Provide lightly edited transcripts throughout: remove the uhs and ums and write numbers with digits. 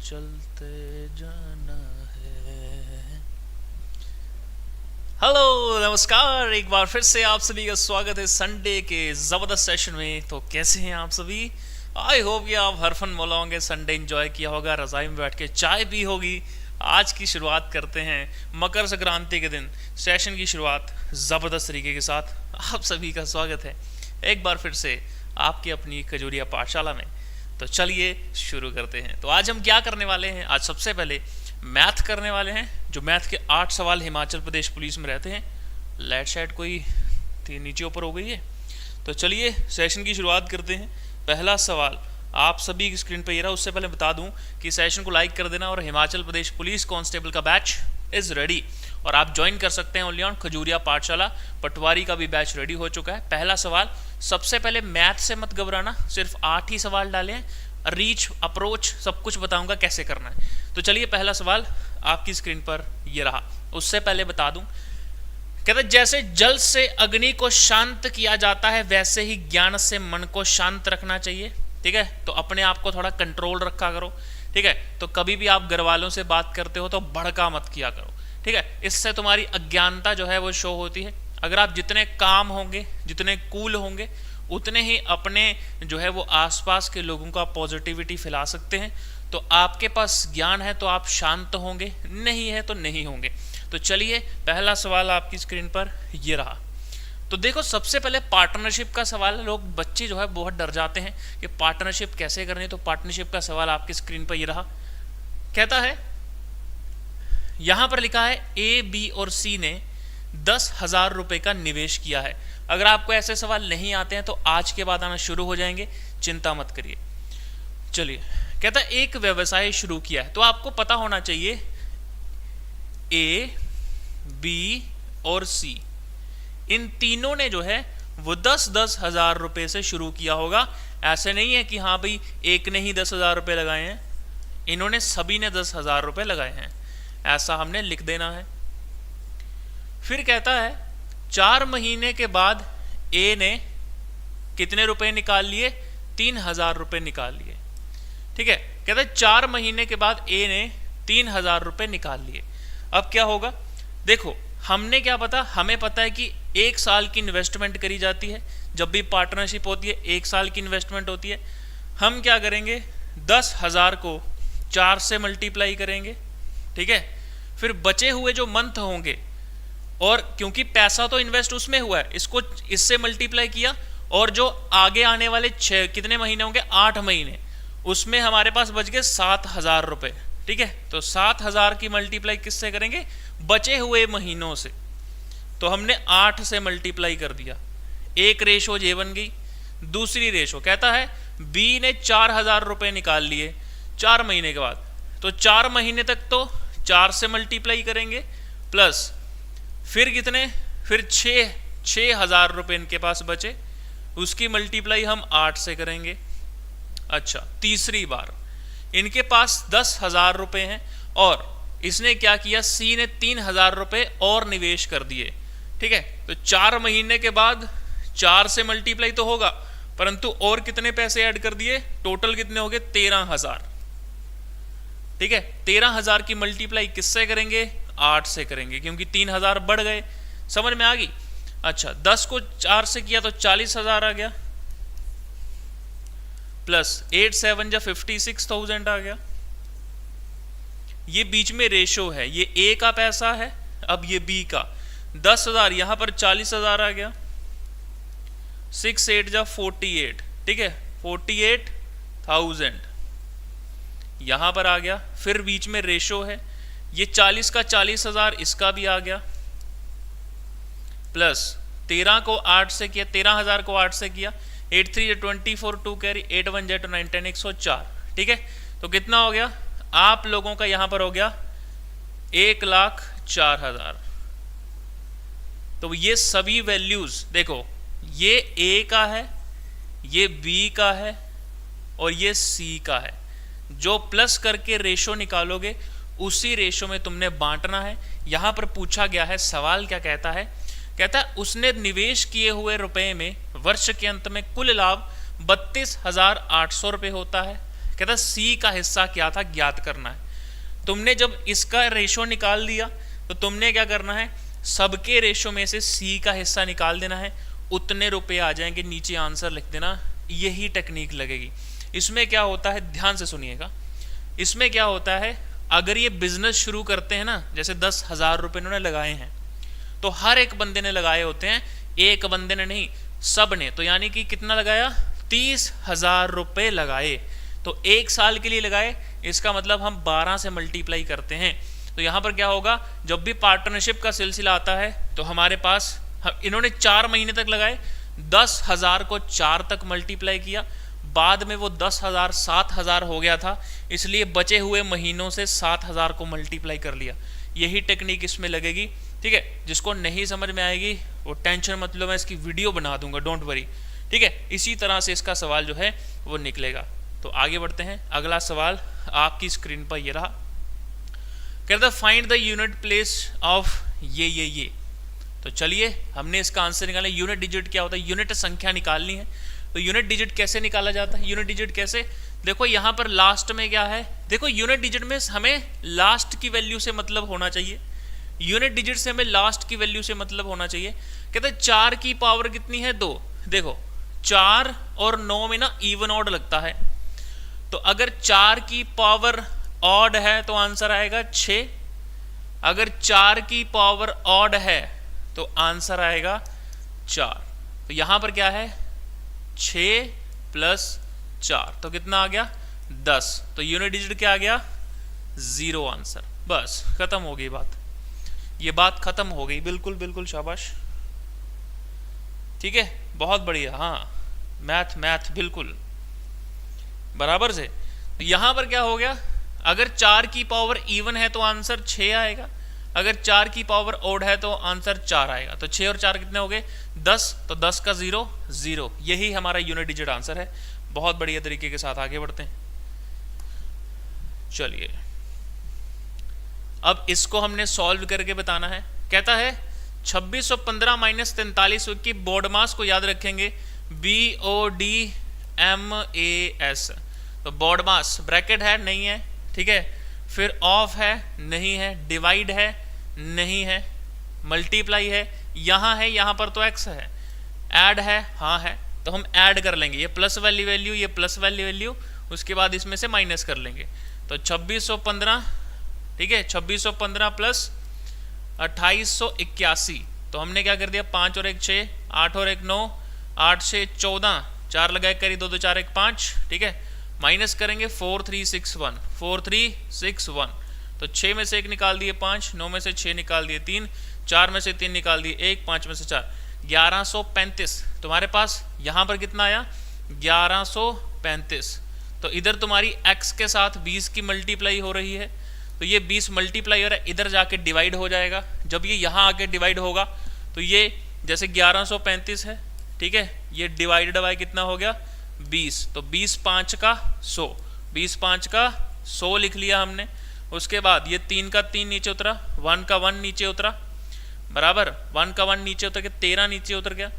चलते जाना है। हेलो नमस्कार, एक बार फिर से आप सभी का स्वागत है संडे के जबरदस्त सेशन में। तो कैसे हैं आप सभी? आई होप कि आप हर फन मौला होंगे, संडे एंजॉय किया होगा, रजाई में बैठ के चाय पी होगी। आज की शुरुआत करते हैं मकर संक्रांति के दिन, सेशन की शुरुआत जबरदस्त तरीके के साथ। आप सभी का स्वागत है एक बार फिर से आपकी अपनी खजूरिया पाठशाला में। तो चलिए शुरू करते हैं। तो आज हम क्या करने वाले हैं? आज सबसे पहले मैथ करने वाले हैं, जो मैथ के 8 सवाल हिमाचल प्रदेश पुलिस में रहते हैं। लेट शायद कोई नीचे ऊपर हो गई है। तो चलिए सेशन की शुरुआत करते हैं। पहला सवाल आप सभी की स्क्रीन पर ये रहा। उससे पहले बता दूं कि सेशन को लाइक कर देना, और हिमाचल प्रदेश पुलिस कांस्टेबल का बैच इज रेडी, और आप ज्वाइन कर सकते हैं ओनली ऑन खजूरिया पाठशाला। पटवारी का भी बैच रेडी हो चुका है। पहला सवाल, सबसे पहले मैथ से मत घबराना, सिर्फ 8 ही सवाल डाले हैं। रीच, अप्रोच सब कुछ बताऊंगा कैसे करना है। तो चलिए पहला सवाल आपकी स्क्रीन पर ये रहा। उससे पहले बता दूं, कहते जैसे जल से अग्नि को शांत किया जाता है, वैसे ही ज्ञान से मन को शांत रखना चाहिए। ठीक है, तो अपने आप को थोड़ा कंट्रोल रखा करो। ठीक है, तो कभी भी आप घर वालों से बात करते हो तो भड़का मत किया करो। ठीक है, इससे तुम्हारी अज्ञानता जो है वो शो होती है। अगर आप जितने काम होंगे, जितने कूल होंगे, उतने ही अपने जो है वो आसपास के लोगों का पॉजिटिविटी फैला सकते हैं। तो आपके पास ज्ञान है तो आप शांत होंगे, नहीं है तो नहीं होंगे। तो चलिए पहला सवाल आपकी स्क्रीन पर ये रहा। तो देखो, सबसे पहले पार्टनरशिप का सवाल है। लोग, बच्चे जो है बहुत डर जाते हैं कि पार्टनरशिप कैसे करनी है। तो पार्टनरशिप का सवाल आपकी स्क्रीन पर ये रहा। कहता है, यहां पर लिखा है ए, बी और सी ने 10,000 रुपए का निवेश किया है। अगर आपको ऐसे सवाल नहीं आते हैं तो आज के बाद आना शुरू हो जाएंगे, चिंता मत करिए। चलिए, कहता है एक व्यवसाय शुरू किया है। तो आपको पता होना चाहिए ए, बी और सी, इन तीनों ने जो है वो 10-10 हजार रुपए से शुरू किया होगा। ऐसे नहीं है कि हाँ भाई एक ने ही 10,000 रुपए लगाए हैं, इन्होंने सभी ने 10,000 रुपए लगाए हैं, ऐसा हमने लिख देना है। फिर कहता है 4 महीने के बाद ए ने कितने रुपए निकाल लिए? 3,000 रुपए निकाल लिए। ठीक है, कहता है 4 महीने के बाद ए ने 3,000 रुपए निकाल लिए। अब क्या होगा? देखो, हमने क्या पता, हमें पता है कि 1 साल की इन्वेस्टमेंट करी जाती है। जब भी पार्टनरशिप होती है 1 साल की इन्वेस्टमेंट होती है। हम क्या करेंगे, 10,000 को 4 से मल्टीप्लाई करेंगे। ठीक है, फिर बचे हुए जो मंथ होंगे, और क्योंकि पैसा तो इन्वेस्ट उसमें हुआ है, इसको इससे मल्टीप्लाई किया, और जो आगे आने वाले 6 कितने महीने होंगे, 8 महीने, उसमें हमारे पास बच गए 7,000 रुपए। ठीक है, तो 7,000 की मल्टीप्लाई किससे करेंगे? बचे हुए महीनों से। तो हमने 8 से मल्टीप्लाई कर दिया। एक रेशो ये बन गई। दूसरी रेशो कहता है बी ने 4,000 रुपए निकाल लिए 4 महीने के बाद। तो 4 महीने तक तो 4 से मल्टीप्लाई करेंगे, प्लस फिर कितने, फिर 6,000 रुपए इनके पास बचे, उसकी मल्टीप्लाई हम 8 से करेंगे। अच्छा, तीसरी बार इनके पास 10,000 रुपए हैं, और इसने क्या किया, सी ने 3,000 रुपए और निवेश कर दिए। ठीक है, तो 4 महीने के बाद 4 से मल्टीप्लाई तो होगा, परंतु और कितने पैसे ऐड कर दिए, टोटल कितने हो गए, 13,000। ठीक है, 13,000 की मल्टीप्लाई किससे करेंगे, 8 से करेंगे, क्योंकि 3,000 बढ़ गए। समझ में आ गई? अच्छा, 10 को 4 से किया तो 40,000 आ गया, प्लस 8 7 जा 56,000 आ गया। ये बीच में रेशो है, ये ए का पैसा है, अब ये बी का 10,000, यहां पर 40,000 आ गया। 6 8 जा 48। ठीक है, 48,000 यहां पर आ गया। फिर बीच में रेशो है, ये 40 का 40,000 इसका भी आ गया, प्लस 13 को 8 से किया, 13,000 को 8 से किया, 8 3 जा 24, 2 कैरी, 8 1 जा 9 10 104। ठीक है, तो कितना हो गया आप लोगों का, यहां पर हो गया 1,04,000। तो ये सभी वैल्यूज देखो, ये ए का है, ये बी का है, और ये सी का है। जो प्लस करके रेशो निकालोगे उसी रेशो में तुमने बांटना है। यहां पर पूछा गया है, सवाल क्या कहता है, कहता है उसने निवेश किए हुए रुपए में वर्ष के अंत में कुल लाभ 32,800 रुपये होता है। कहता सी का हिस्सा क्या था ज्ञात करना है। तुमने जब इसका रेशो निकाल दिया तो तुमने क्या करना है, सबके रेशो में से सी का हिस्सा निकाल देना है, उतने रुपए आ जाएंगे, नीचे आंसर लिख देना। यही टेक्निक लगेगी। इसमें क्या होता है, ध्यान से सुनिएगा, इसमें क्या होता है, अगर ये बिजनेस शुरू करते हैं ना, जैसे 10,000 रुपये इन्होंने लगाए हैं, तो हर एक बंदे ने लगाए होते हैं, एक बंदे ने नहीं, सब ने। तो यानी कि कितना लगाया, 30,000 रुपये लगाए, तो एक साल के लिए लगाए, इसका मतलब हम 12 से मल्टीप्लाई करते हैं। तो यहाँ पर क्या होगा, जब भी पार्टनरशिप का सिलसिला आता है तो हमारे पास, इन्होंने 4 महीने तक लगाए, 10,000 को 4 तक मल्टीप्लाई किया, बाद में वो 10,000 7,000 हो गया था, इसलिए बचे हुए महीनों से 7,000 को मल्टीप्लाई कर लिया। यही टेक्निक इसमें लगेगी, ठीक है। जिसको नहीं समझ में आएगी वो टेंशन मत लो, मैं इसकी वीडियो बना दूंगा, डोंट वरी, ठीक है। इसी तरह से इसका सवाल जो है वो निकलेगा। तो आगे बढ़ते हैं, अगला सवाल आपकी स्क्रीन पर ये रहा, कहता find the unit place of ये। तो चलिए हमने इसका आंसर निकाला। यूनिट डिजिट क्या होता है, यूनिट संख्या निकालनी है। तो यूनिट डिजिट कैसे निकाला जाता है, यूनिट डिजिट कैसे, देखो यहाँ पर लास्ट में क्या है, देखो यूनिट डिजिट में हमें लास्ट की वैल्यू से मतलब होना चाहिए, यूनिट डिजिट से हमें लास्ट की वैल्यू से मतलब होना चाहिए। कहते हैं 4 की पावर कितनी है, 2। देखो 4 और 9 में ना इवन ऑड लगता है, तो अगर 4 की पावर ऑड है तो आंसर आएगा 6, अगर 4 की पावर ऑड है तो आंसर आएगा 4। तो यहां पर क्या है, 6 + 4, तो कितना आ गया, 10। तो यूनिट डिजिट क्या आ गया, 0 आंसर। बस खत्म हो गई बात, ये बात खत्म हो गई, बिल्कुल बिल्कुल, शाबाश, ठीक है, बहुत बढ़िया। हाँ, मैथ बिल्कुल बराबर से। तो यहां पर क्या हो गया, अगर 4 की पावर इवन है तो आंसर 6 आएगा, अगर 4 की पावर ओड है तो आंसर 4 आएगा। तो 6 और 4 कितने हो गए, 10, तो 10 का 0 0, यही हमारा यूनिट डिजिट आंसर है। बहुत बढ़िया तरीके के साथ आगे बढ़ते हैं। चलिए अब इसको हमने सॉल्व करके बताना है। कहता है 2615 - 43 की बोर्ड मास को याद रखेंगे, BODMAS। तो बोर्ड मास ब्रैकेट है, नहीं है, ठीक है, फिर ऑफ है, नहीं है, डिवाइड है, नहीं है, मल्टीप्लाई है, यहाँ है, यहाँ पर तो एक्स है, ऐड है, हाँ है, तो हम ऐड कर लेंगे, ये प्लस वाली वैल्यू, ये प्लस वाली वैल्यू, उसके बाद इसमें से माइनस कर लेंगे। तो 2615, ठीक है, 2615 + 2881, तो हमने क्या कर दिया, 5 और 1 6, 8 और 1 9, 8 से 14, 4 लगाए करी, 2 2 4 1 5, ठीक है, माइनस करेंगे 4361, 4361, तो 6 में से 1 निकाल दिए 5, 9 में से 6 निकाल दिए 3, 4 में से 3 निकाल दिए 1, 5 में से 4, 1135। तुम्हारे पास यहाँ पर कितना आया, 1135। तो इधर तुम्हारी x के साथ 20 की मल्टीप्लाई हो रही है, तो ये 20 मल्टीप्लाई हो रहा है, इधर जाके डिवाइड हो जाएगा। जब ये यहाँ आके डिवाइड होगा तो ये जैसे 1135 है, ठीक है, ये डिवाइडेड बाय कितना हो गया, 20, तो 20 5 का 100, 20 5 का 100 लिख लिया हमने। उसके बाद ये 3 का 3 नीचे उतरा, 1 का 1 नीचे उतरा, बराबर, 1 का 1 नीचे उतर गया, 13 नीचे उतर गया,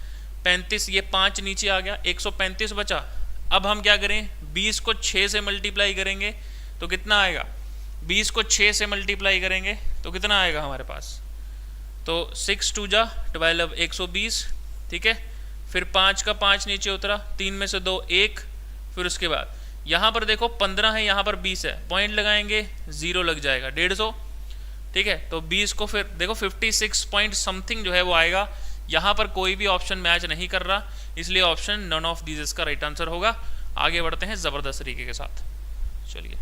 35, ये 5 नीचे आ गया, 135 बचा। अब हम क्या करें, 20 को 6 से मल्टीप्लाई करेंगे तो कितना आएगा, 20 को 6 से मल्टीप्लाई करेंगे तो कितना आएगा हमारे पास, तो 6 2 जा 12, 120, ठीक है, फिर 5 का 5 नीचे उतरा, 3 में से 2 1, फिर उसके बाद यहाँ पर देखो 15 है, यहाँ पर 20 है, पॉइंट लगाएंगे 0 लग जाएगा, 150, ठीक है। तो 20 को फिर देखो 56 पॉइंट समथिंग जो है वो आएगा। यहाँ पर कोई भी ऑप्शन मैच नहीं कर रहा, इसलिए ऑप्शन नन ऑफ दीज इसका राइट आंसर होगा। आगे बढ़ते हैं जबरदस्त तरीके के साथ, चलिए,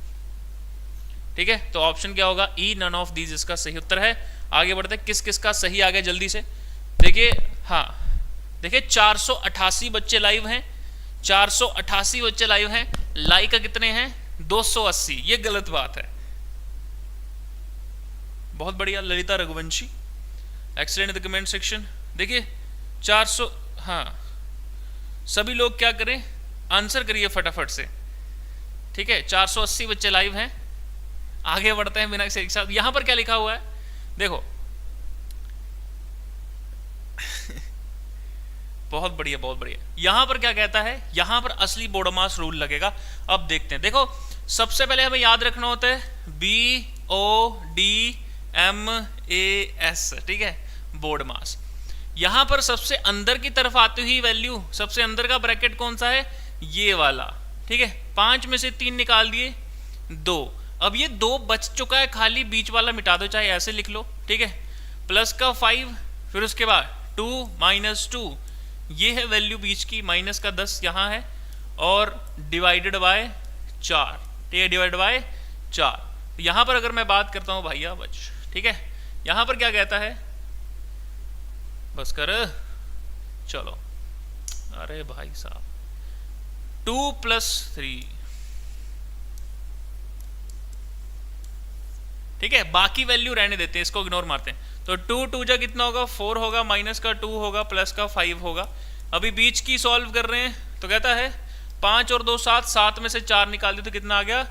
ठीक है। तो ऑप्शन क्या होगा, ई, नन ऑफ दीज इसका सही उत्तर है। आगे बढ़ते हैं, किस किस का सही आ गया जल्दी से देखिए। हाँ देखिए, 488 बच्चे लाइव हैं, 488 बच्चे लाइव हैं, लाइक का कितने हैं, 280, ये गलत बात है। बहुत बढ़िया Lalita Raghuvanshi, excellent in the comment section. देखिए 400, हाँ सभी लोग क्या करें, आंसर करिए फटाफट से, ठीक है। 480 बच्चे लाइव हैं। आगे बढ़ते हैं बिना एक साथ। यहां पर क्या लिखा हुआ है देखो, बहुत बढ़िया बहुत बढ़िया। यहां पर क्या कहता है, यहां पर असली बोडोमास रूल लगेगा। अब देखते हैं, देखो सबसे पहले हमें याद रखना होता है BODMAS, ठीक है, बोडमास। यहां पर सबसे अंदर की तरफ आती हुई वैल्यू, सबसे अंदर का ब्रैकेट कौन सा है, ये वाला, ठीक है। 5 में से 3 निकाल दिए, 2। अब ये 2 बच चुका है, खाली बीच वाला मिटा दो, चाहे ऐसे लिख लो, ठीक है। प्लस का 5, फिर उसके बाद 2 माइनस 2, ये है वैल्यू बीच की, माइनस का 10 यहाँ है, और डिवाइडेड बाय 4, ठीक है, डिवाइडेड बाय 4। यहां पर अगर मैं बात करता हूं भैया बच, ठीक है, यहां पर क्या कहता है, बस कर, चलो, अरे भाई साहब, 2 प्लस 3, ठीक है, बाकी वैल्यू रहने देते हैं, इसको इग्नोर मारते हैं। तो 2 2 जा कितना होगा, 4 होगा, माइनस का 2 होगा, प्लस का 5 होगा। अभी बीच की सॉल्व कर रहे हैं, तो कहता है 5 और 2 7, 7 में से 4 निकाल दिए तो कितना आ गया,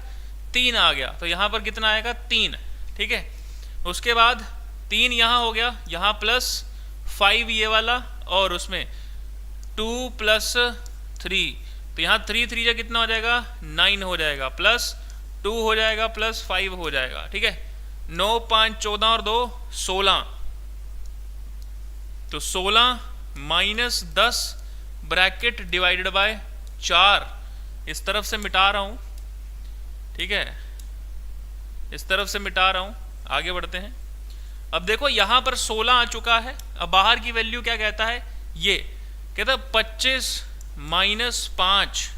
3 आ गया। तो यहाँ पर कितना आएगा, 3, ठीक है। उसके बाद 3 यहाँ हो गया, यहाँ प्लस 5 ये वाला, और उसमें 2 प्लस 3, तो यहाँ 3 3 जा कितना हो जाएगा, 9 हो जाएगा, प्लस 2 हो जाएगा, प्लस 5 हो जाएगा, ठीक है। 9 5 14 और 2 16, तो 16 माइनस 10 ब्रैकेट डिवाइडेड बाय 4, इस तरफ से मिटा रहा हूं, ठीक है, इस तरफ से मिटा रहा हूं। आगे बढ़ते हैं। अब देखो यहां पर 16 आ चुका है। अब बाहर की वैल्यू क्या कहता है, ये कहता है 25 माइनस 5,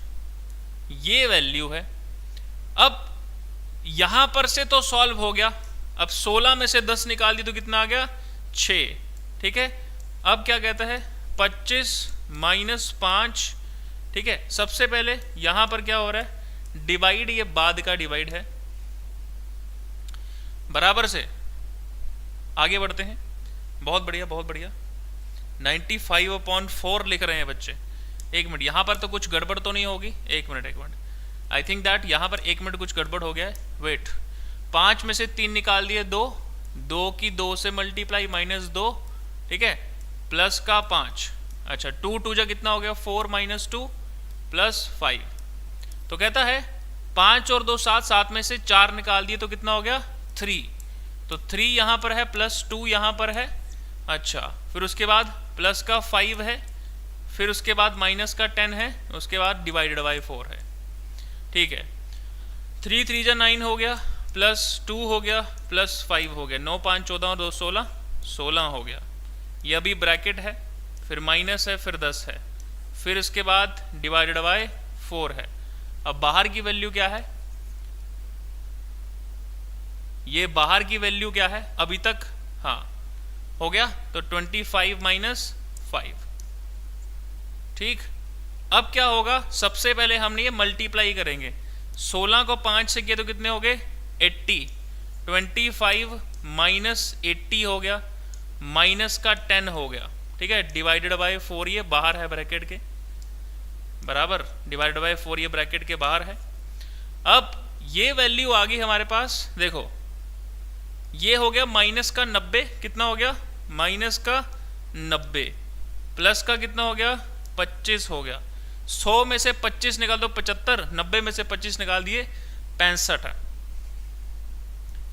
ये वैल्यू है। अब यहां पर से तो सॉल्व हो गया। अब 16 में से 10 निकाल दी तो कितना आ गया, 6, ठीक है। अब क्या कहता है, 25 माइनस 5, ठीक है। सबसे पहले यहां पर क्या हो रहा है, डिवाइड, ये बाद का डिवाइड है, बराबर से। आगे बढ़ते हैं, बहुत बढ़िया बहुत बढ़िया। 95/4 लिख रहे हैं बच्चे। एक मिनट, यहां पर तो कुछ गड़बड़ तो नहीं होगी, एक मिनट, आई थिंक दैट यहां पर 1 मिनट कुछ गड़बड़ हो गया है, वेट। 5 में से 3 निकाल दिए, 2 की 2 से मल्टीप्लाई, माइनस 2, ठीक है, प्लस का 5, अच्छा 2 2 जा कितना हो गया, 4 माइनस 2 प्लस 5। तो कहता है 5 और 2 7, 7 में से 4 निकाल दिए तो कितना हो गया, 3। तो 3 यहां पर है, प्लस 2 यहां पर है, अच्छा, फिर उसके बाद प्लस का 5 है, फिर उसके बाद माइनस का 10 है, उसके बाद डिवाइडेड बाय 4 है, ठीक है। 3 3 जा 9 हो गया, प्लस 2 हो गया, प्लस 5 हो गया, 9 5 14 और 2 16, 16 हो गया। ये अभी ब्रैकेट है, फिर माइनस है, फिर 10 है, फिर उसके बाद डिवाइडेड बाय 4 है। अब बाहर की वैल्यू क्या है, ये बाहर की वैल्यू क्या है अभी तक, हाँ हो गया, तो 25 माइनस 5, ठीक। अब क्या होगा, सबसे पहले हमने ये मल्टीप्लाई करेंगे, 16 को 5 से किया तो कितने हो गए, 80, 25 माइनस 80 हो गया, माइनस का 10 हो गया, ठीक है, डिवाइडेड बाय 4, ये बाहर है ब्रैकेट के, बराबर, डिवाइडेड बाय 4 ये ब्रैकेट के बाहर है। अब ये वैल्यू आ गई हमारे पास, देखो ये हो गया माइनस का 90, कितना हो गया, माइनस का 90, प्लस का कितना हो गया, 25 हो गया। 100 में से 25 निकाल दो 75, 90 में से 25 निकाल दिए 65 है,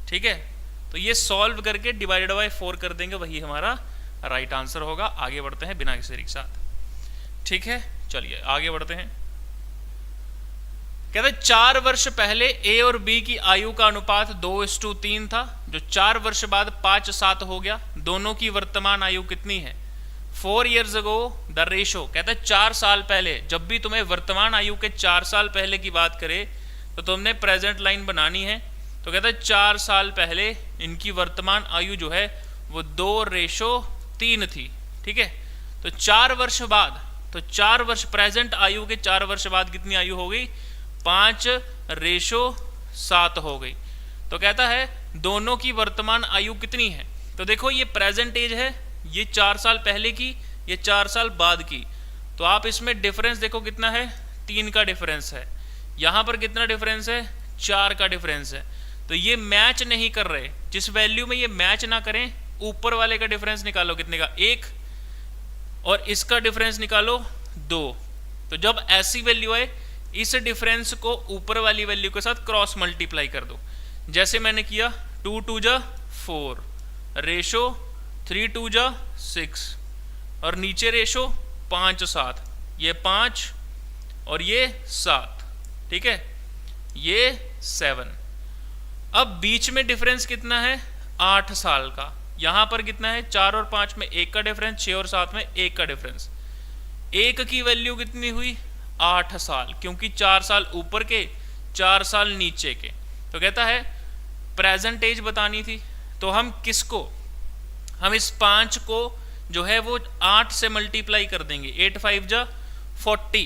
ठीक है। तो ये सॉल्व करके डिवाइडेड बाय 4 कर देंगे, वही हमारा राइट आंसर होगा। आगे बढ़ते हैं बिना किसी के साथ, ठीक है, चलिए आगे बढ़ते हैं। कहते 4 वर्ष पहले ए और बी की आयु का अनुपात 2:3 था, जो 4 वर्ष बाद 5:7 हो गया। दोनों की वर्तमान आयु कितनी है। 4 years ago द रेशो, कहता है 4 साल पहले, जब भी तुम्हें वर्तमान आयु के 4 साल पहले की बात करे तो तुमने प्रेजेंट लाइन बनानी है। तो कहता है 4 साल पहले इनकी वर्तमान आयु जो है वो 2:3 थी, ठीक है। तो 4 वर्ष बाद, तो 4 वर्ष प्रेजेंट आयु के 4 वर्ष बाद कितनी आयु हो गई, 5:7 हो गई। तो कहता है दोनों की वर्तमान आयु कितनी है। तो देखो ये प्रेजेंट एज है, ये 4 साल पहले की, ये 4 साल बाद की। तो आप इसमें डिफरेंस देखो कितना है, 3 का डिफरेंस है। यहां पर कितना डिफरेंस है, 4 का डिफरेंस है। तो ये मैच नहीं कर रहे, जिस वैल्यू में ये मैच ना करें ऊपर वाले का डिफरेंस निकालो, कितने का, 1, और इसका डिफरेंस निकालो 2। तो जब ऐसी वैल्यू आए इस डिफरेंस को ऊपर वाली वैल्यू के साथ क्रॉस मल्टीप्लाई कर दो, जैसे मैंने किया 2 2 जा 4, रेशो 3 2 जा 6, और नीचे रेशो 5 7, ये 5 और ये 7, ठीक है, ये 7। अब बीच में डिफरेंस कितना है 8 साल का, यहां पर कितना है 4 और 5 में 1 का डिफरेंस, 6 और 7 में 1 का डिफरेंस। 1 की वैल्यू कितनी हुई 8 साल, क्योंकि 4 साल ऊपर के 4 साल नीचे के। तो कहता है प्रेजेंट एज बतानी थी, तो हम किसको, हम इस 5 को जो है वो 8 से मल्टीप्लाई कर देंगे, 8 5 जा 40,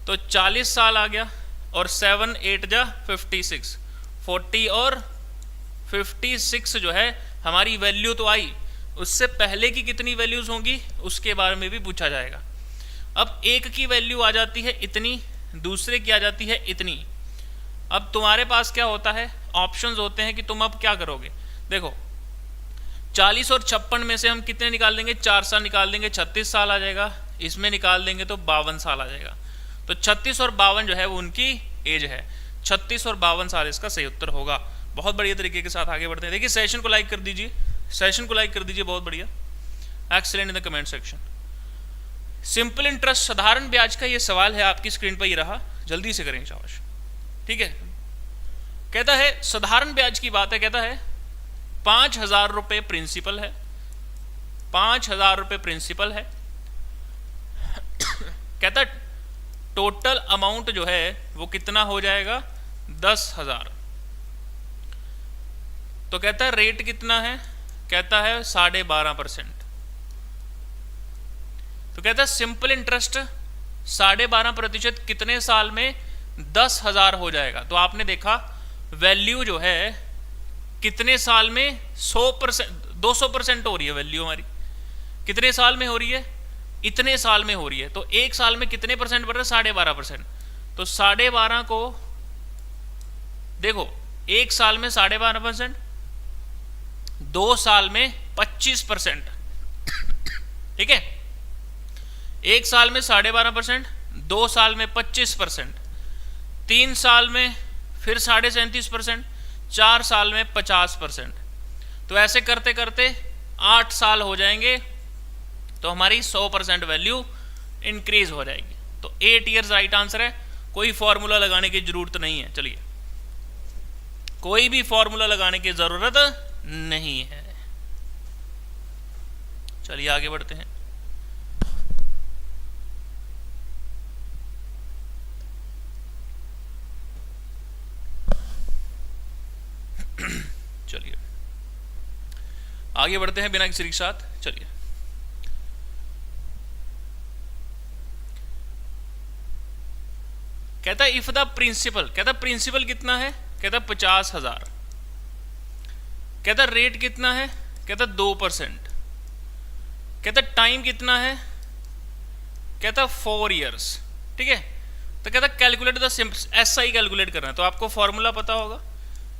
तो 40 साल आ गया, और 7 8 जा 56, 40 और 56 जो है हमारी वैल्यू तो आई, उससे पहले की कितनी वैल्यूज होंगी उसके बारे में भी पूछा जाएगा। अब एक की वैल्यू आ जाती है इतनी, दूसरे की आ जाती है इतनी। अब तुम्हारे पास क्या होता है, ऑप्शंस होते हैं कि तुम अब क्या करोगे। देखो 40 और 56 में से हम कितने निकाल देंगे, 4 साल निकाल देंगे, 36 साल आ जाएगा, इसमें निकाल देंगे तो 52 साल आ जाएगा। तो 36 और 52 जो है वो उनकी एज है, 36 और 52 साल इसका सही उत्तर होगा। बहुत बढ़िया तरीके के साथ आगे बढ़ते हैं। देखिए सेशन को लाइक कर दीजिए, सेशन को लाइक कर दीजिए, बहुत बढ़िया, excellent in the comment section. Simple interest साधारण ब्याज का ये सवाल है, आपकी स्क्रीन पर ये रहा, जल्दी से करेंगे शाबाश, ठीक है। कहता है साधारण ब्याज की बात है, कहता है 5,000 रुपये प्रिंसिपल है, 5,000 रुपये प्रिंसिपल है। कहता टोटल अमाउंट जो है वो कितना हो जाएगा 10,000। तो कहता है रेट कितना है, कहता है 12.5%। तो कहता है सिंपल इंटरेस्ट 12.5% कितने साल में 10,000 हो जाएगा। तो आपने देखा वैल्यू जो है कितने साल में 100%, 200% हो रही है वैल्यू हमारी, कितने साल में हो रही है, इतने साल में हो रही है। तो एक साल में कितने परसेंट बढ़ रहा है 12.5%। तो 12.5 को देखो, एक साल में 12.5%, 2 साल में 25%, ठीक है, एक साल में 12.5%, 2 साल में 25%, 3 साल में फिर 37.5%, 4 साल में 50%। तो ऐसे करते करते 8 साल हो जाएंगे तो हमारी 100% वैल्यू इंक्रीज हो जाएगी। तो 8 ईयर्स राइट आंसर है, कोई फॉर्मूला लगाने की जरूरत नहीं है। चलिए, कोई भी फॉर्मूला लगाने की जरूरत नहीं है। चलिए आगे बढ़ते हैं। चलिए आगे बढ़ते हैं बिना किसी के साथ। चलिए कहता है इफ द प्रिंसिपल, कहता प्रिंसिपल कितना है, कहता 50,000, कहता रेट कितना है, कहता 2%, कहता टाइम कितना है, कहता 4 ईयर्स, ठीक है। तो कहता कैलकुलेट द ऐसा ही कैलकुलेट करना है। तो आपको फॉर्मूला पता होगा,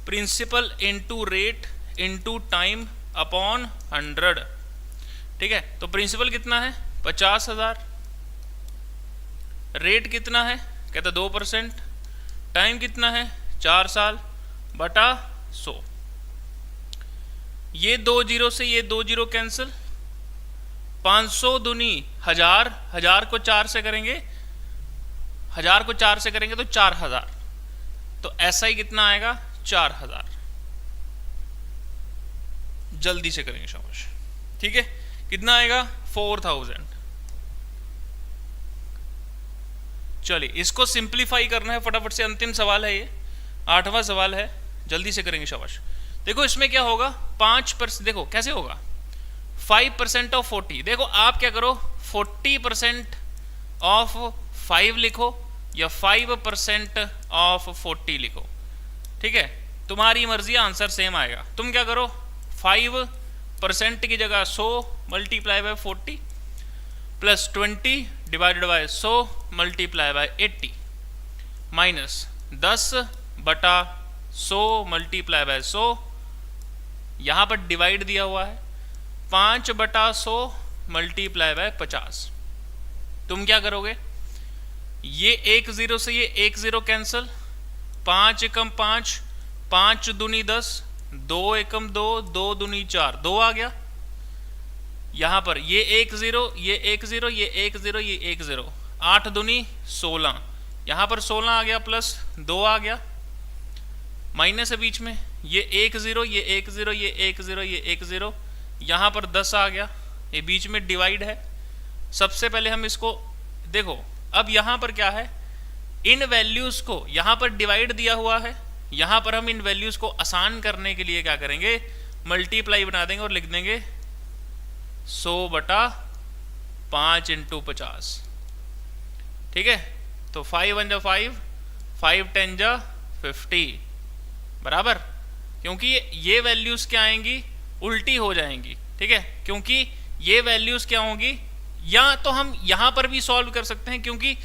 principal into rate into time upon 100, ठीक है। तो प्रिंसिपल कितना है 50,000, रेट कितना है कहता 2%, टाइम कितना है 4 साल बटा 100। ये 2 जीरो से ये 2 जीरो कैंसिल, 500 दूनी 1000, 1000 को 4 से करेंगे, 1000 को 4 से करेंगे तो 4000। तो ऐसा ही कितना आएगा 4000। जल्दी से करेंगे शाबाश, ठीक है। कितना आएगा 4000। चलिए इसको सिंप्लीफाई करना है फटाफट से, अंतिम सवाल है ये, 8वां सवाल है, जल्दी से करेंगे शाबाश। देखो इसमें क्या होगा 5%, देखो कैसे होगा 5% ऑफ 40। देखो आप क्या करो 40% ऑफ 5 लिखो या 5% ऑफ 40 लिखो, ठीक है, तुम्हारी मर्जी, आंसर सेम आएगा। तुम क्या करो 5% की जगह 100 multiply by 40 plus 20 divided by 100 multiply by 80 minus 10 बटा 100 मल्टीप्लाई बाय 100, यहाँ पर डिवाइड दिया हुआ है 5 बटा 100 मल्टीप्लाई बाय 50। तुम क्या करोगे, ये 1 0 से ये 1 0 कैंसिल, 5 एकम 5, 5 दूनी 10, 2 एकम 2, 2 दूनी 4, 2 आ गया। यहां पर ये 1 0, ये 1 0, ये 1 0, ये 1 0, 8 दूनी 16, यहां पर 16 आ गया प्लस 2 आ गया, माइनस है बीच में, ये 1 0, ये 1 0, ये 1 0, ये 1 0, यहां पर 10 आ गया, ये बीच में डिवाइड है। सबसे पहले हम इसको देखो, अब यहां पर क्या है, इन वैल्यूज को यहां पर डिवाइड दिया हुआ है, यहां पर हम इन वैल्यूज को आसान करने के लिए क्या करेंगे, मल्टीप्लाई बना देंगे और लिख देंगे 100/5 × 50। ठीक है, तो 5 1 जा 5, 5 10 जा 50 बराबर, क्योंकि ये वैल्यूज क्या आएंगी, उल्टी हो जाएंगी। ठीक है, क्योंकि ये वैल्यूज क्या होंगी, या तो हम यहां पर भी सॉल्व कर सकते हैं, क्योंकि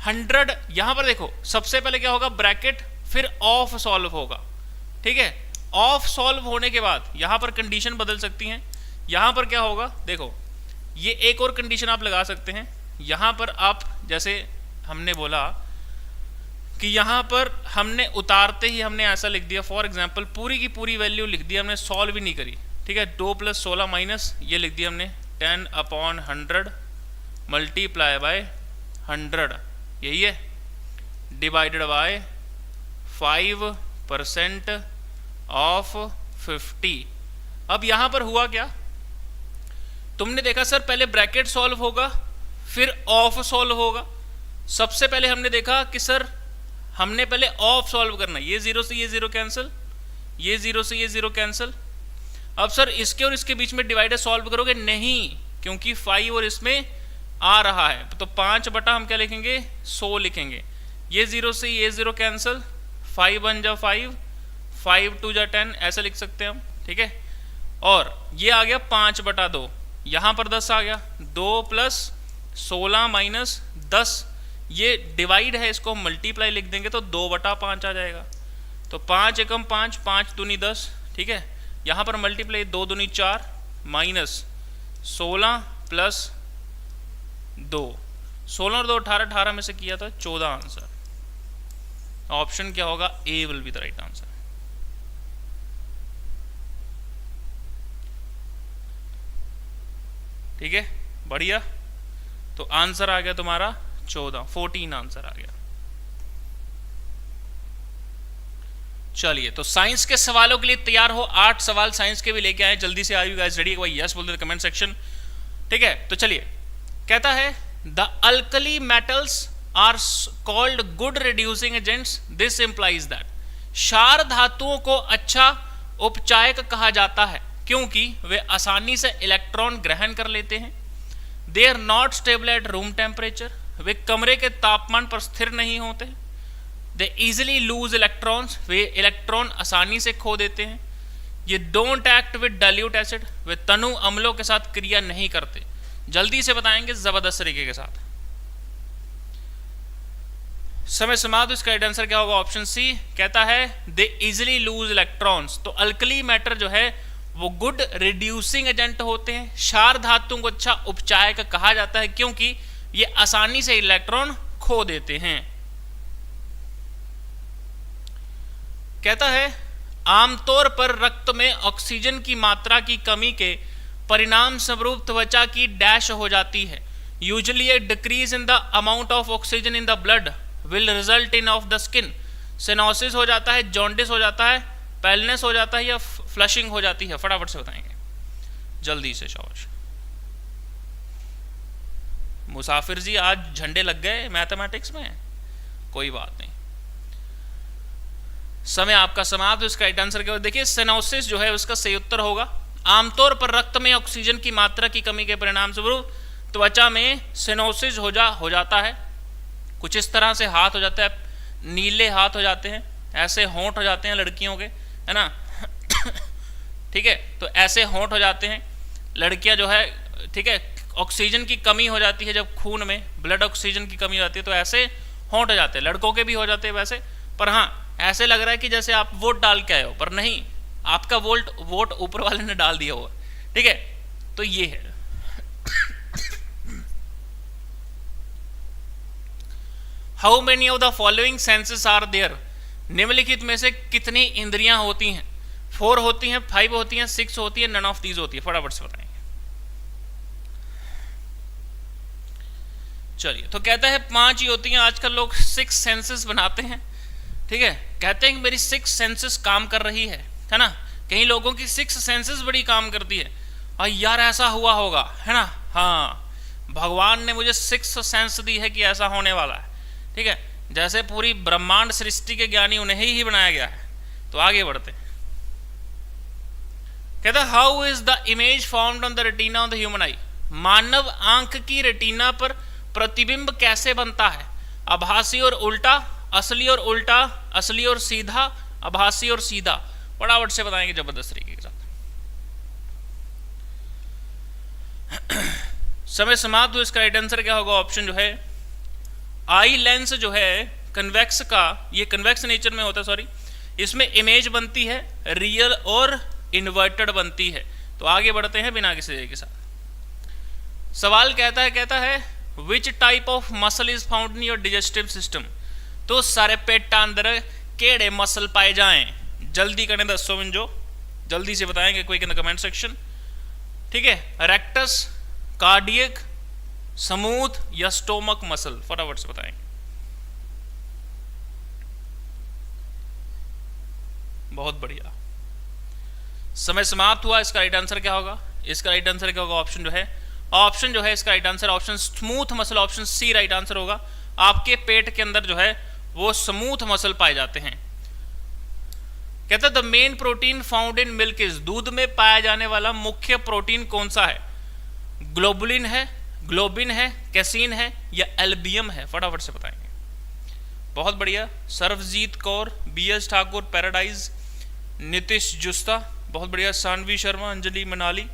100 यहां पर देखो, सबसे पहले क्या होगा, ब्रैकेट, फिर ऑफ सॉल्व होगा। ठीक है, ऑफ सॉल्व होने के बाद यहां पर कंडीशन बदल सकती हैं। यहां पर क्या होगा, देखो ये एक और कंडीशन आप लगा सकते हैं। यहां पर आप जैसे हमने बोला कि यहां पर हमने उतारते ही हमने ऐसा लिख दिया, फॉर एग्जांपल पूरी की पूरी वैल्यू लिख दी हमने, सॉल्व ही नहीं करी। ठीक है, 2 + 16 माइनस ये लिख दिया हमने 10/100 मल्टीप्लाई बाय 100, यही है, डिवाइडेड बाय 5% ऑफ 50। अब यहां पर हुआ क्या, तुमने देखा सर पहले ब्रैकेट सॉल्व होगा फिर ऑफ सॉल्व होगा। सबसे पहले हमने देखा कि सर हमने पहले ऑफ सॉल्व करना, ये 0 से ये 0 कैंसिल, ये 0 से ये 0 कैंसिल। अब सर इसके और इसके बीच में डिवाइडर सॉल्व करोगे नहीं, क्योंकि 5 और इसमें आ रहा है, तो 5 बटा हम क्या लिखेंगे, 100 लिखेंगे। ये 0 से ये 0 कैंसिल, 5 1 जा 5, 5 2 जा 10, ऐसा लिख सकते हैं हम। ठीक है, और ये आ गया 5/2, यहां पर 10 आ गया, 2 + 16 माइनस 10, ये डिवाइड है, इसको मल्टीप्लाई लिख देंगे तो 2/5 आ जाएगा। तो 5 एकम 5, 5 दूनी 10। ठीक है, यहां पर मल्टीप्लाई 2 दूनी 4 माइनस 16 + 2, 16 और 2 18, 18 में से किया तो 14 आंसर। ऑप्शन क्या होगा, A will be the right answer. ठीक है, बढ़िया। तो आंसर आ गया तुम्हारा 14 आंसर आ गया। चलिए, तो साइंस के सवालों के लिए तैयार हो, 8 सवाल साइंस के भी लेके आए, जल्दी से, आर यू गाइस रेडी? एक बार यस बोल दे कमेंट सेक्शन। ठीक है, तो चलिए, कहता है the alkali metals are called good reducing agents, this implies that, क्षार धातुओं को अच्छा उपचायक कहा जाता है क्योंकि वे आसानी से इलेक्ट्रॉन ग्रहण कर लेते हैं। They are not stable at room temperature, वे कमरे के तापमान पर स्थिर नहीं होते। दे इजिली लूज इलेक्ट्रॉन्स, वे इलेक्ट्रॉन आसानी से खो देते हैं। ये don't act with dilute acid, वे तनु अम्लों के साथ क्रिया नहीं करते। जल्दी से बताएंगे जबरदस्त तरीके के साथ। समय समाप्त। इसका राइट आंसर क्या होगा, ऑप्शन सी। कहता है दे इजिली लूज इलेक्ट्रॉन्स, तो अल्कली मैटर जो है वो गुड रिड्यूसिंग एजेंट होते हैं। क्षार धातुओं को अच्छा उपचायक कहा जाता है क्योंकि ये आसानी से इलेक्ट्रॉन खो देते हैं। कहता है आमतौर पर रक्त में ऑक्सीजन की मात्रा की कमी के परिणाम स्वरूप त्वचा की डैश हो जाती है। Usually a decrease in the amount of oxygen in the blood will result in of the skin, cyanosis हो जाता है, जॉन्डिस हो जाता है, पैलनेस हो जाता है या फ्लशिंग हो जाती है। फटाफट से बताएंगे जल्दी से, शाबाश। मुसाफिर जी आज झंडे लग गए मैथमेटिक्स में, कोई बात नहीं। समय आपका समाप्त। इसका राइट आंसर क्या होगा, देखिए सिनोसिस जो है उसका सही उत्तर होगा आमतौर पर रक्त में ऑक्सीजन की मात्रा की कमी के परिणाम स्वरूप त्वचा में सिनोसिस हो जाता है। कुछ इस तरह से हाथ हो जाता है, नीले हाथ हो जाते हैं, ऐसे होंठ हो जाते हैं लड़कियों के, है ना ठीक है, तो ऐसे होंठ हो जाते हैं लड़कियां जो है। ठीक है, ऑक्सीजन की कमी हो जाती है जब खून में ब्लड ऑक्सीजन की कमी हो जाती है तो ऐसे होंठ हो जाते हैं। लड़कों के भी हो जाते हैं वैसे, पर हाँ ऐसे लग रहा है कि जैसे आप वोट डाल के आए हो, पर नहीं, आपका वोट ऊपर वाले ने डाल दिया हुआ। ठीक है, तो ये है how many of the following senses are there, निम्नलिखित में से कितनी इंद्रियां होती हैं? 4 होती हैं, 5 होती हैं, 6 होती है, नन ऑफ दीज होती है। फटाफट से बताएंगे। चलिए, तो कहता है 5 ही होती हैं। आजकल लोग 6 सेंसेस बनाते हैं, ठीक है, कहते हैं कि मेरी 6 सेंसेस काम कर रही है ना। कई लोगों की 6 सेंसेस बड़ी काम करती है, और यार ऐसा हुआ होगा, है ना। हाँ, भगवान ने मुझे 6 सेंस दी है कि ऐसा होने वाला है, ठीक है। जैसे पूरी ब्रह्मांड सृष्टि के ज्ञानी उन्हें ही बनाया गया है। तो आगे बढ़ते हैं। कहता है how is the image formed on the retina of the human eye, मानव आंख की रेटिना पर प्रतिबिंब कैसे बनता है? आभासी और उल्टा, असली और उल्टा, असली और सीधा, आभासी और सीधा। फटाफट से बताएंगे जबरदस्त तरीके के साथ। समय समाप्त हुआ। इसका राइट आंसर क्या होगा? ऑप्शन जो है आई लेंस जो है कन्वेक्स का, ये कन्वेक्स नेचर में होता है, सॉरी, इसमें इमेज बनती है रियल और इन्वर्टेड बनती है। तो आगे बढ़ते हैं बिना किसी देरी के साथ। सवाल कहता है which type of muscle is found in your digestive system, तो सारे पेट अंदर केड़े मसल पाए जाएं? जल्दी करें 10 मिनट, जल्दी से बताएंगे quick in the comment section, ठीक है। रेक्टस, कार्डियक, स्मूथ या स्टोमक मसल? फटाफट से बताएंगे। बहुत बढ़िया, समय समाप्त हुआ। इसका राइट आंसर क्या होगा? इसका राइट आंसर क्या होगा? ऑप्शन जो है इसका right answer option smooth muscle, option C right answer होगा। आपके पेट के अंदर जो है वो स्मूथ मसल पाए जाते हैं। कहता है the main protein found in milk is, दूध में पाया जाने वाला मुख्य प्रोटीन कौन सा है? ग्लोबुलिन है, ग्लोबिन है, कैसीन है या एल्बियम है? फटाफट से बताएंगे। बहुत बढ़िया, सर्वजीत कौर, BS ठाकुर, पैराडाइज, नीतीश जुस्ता, बहुत बढ़िया, सानवी शर्मा, अंजलि मनाली,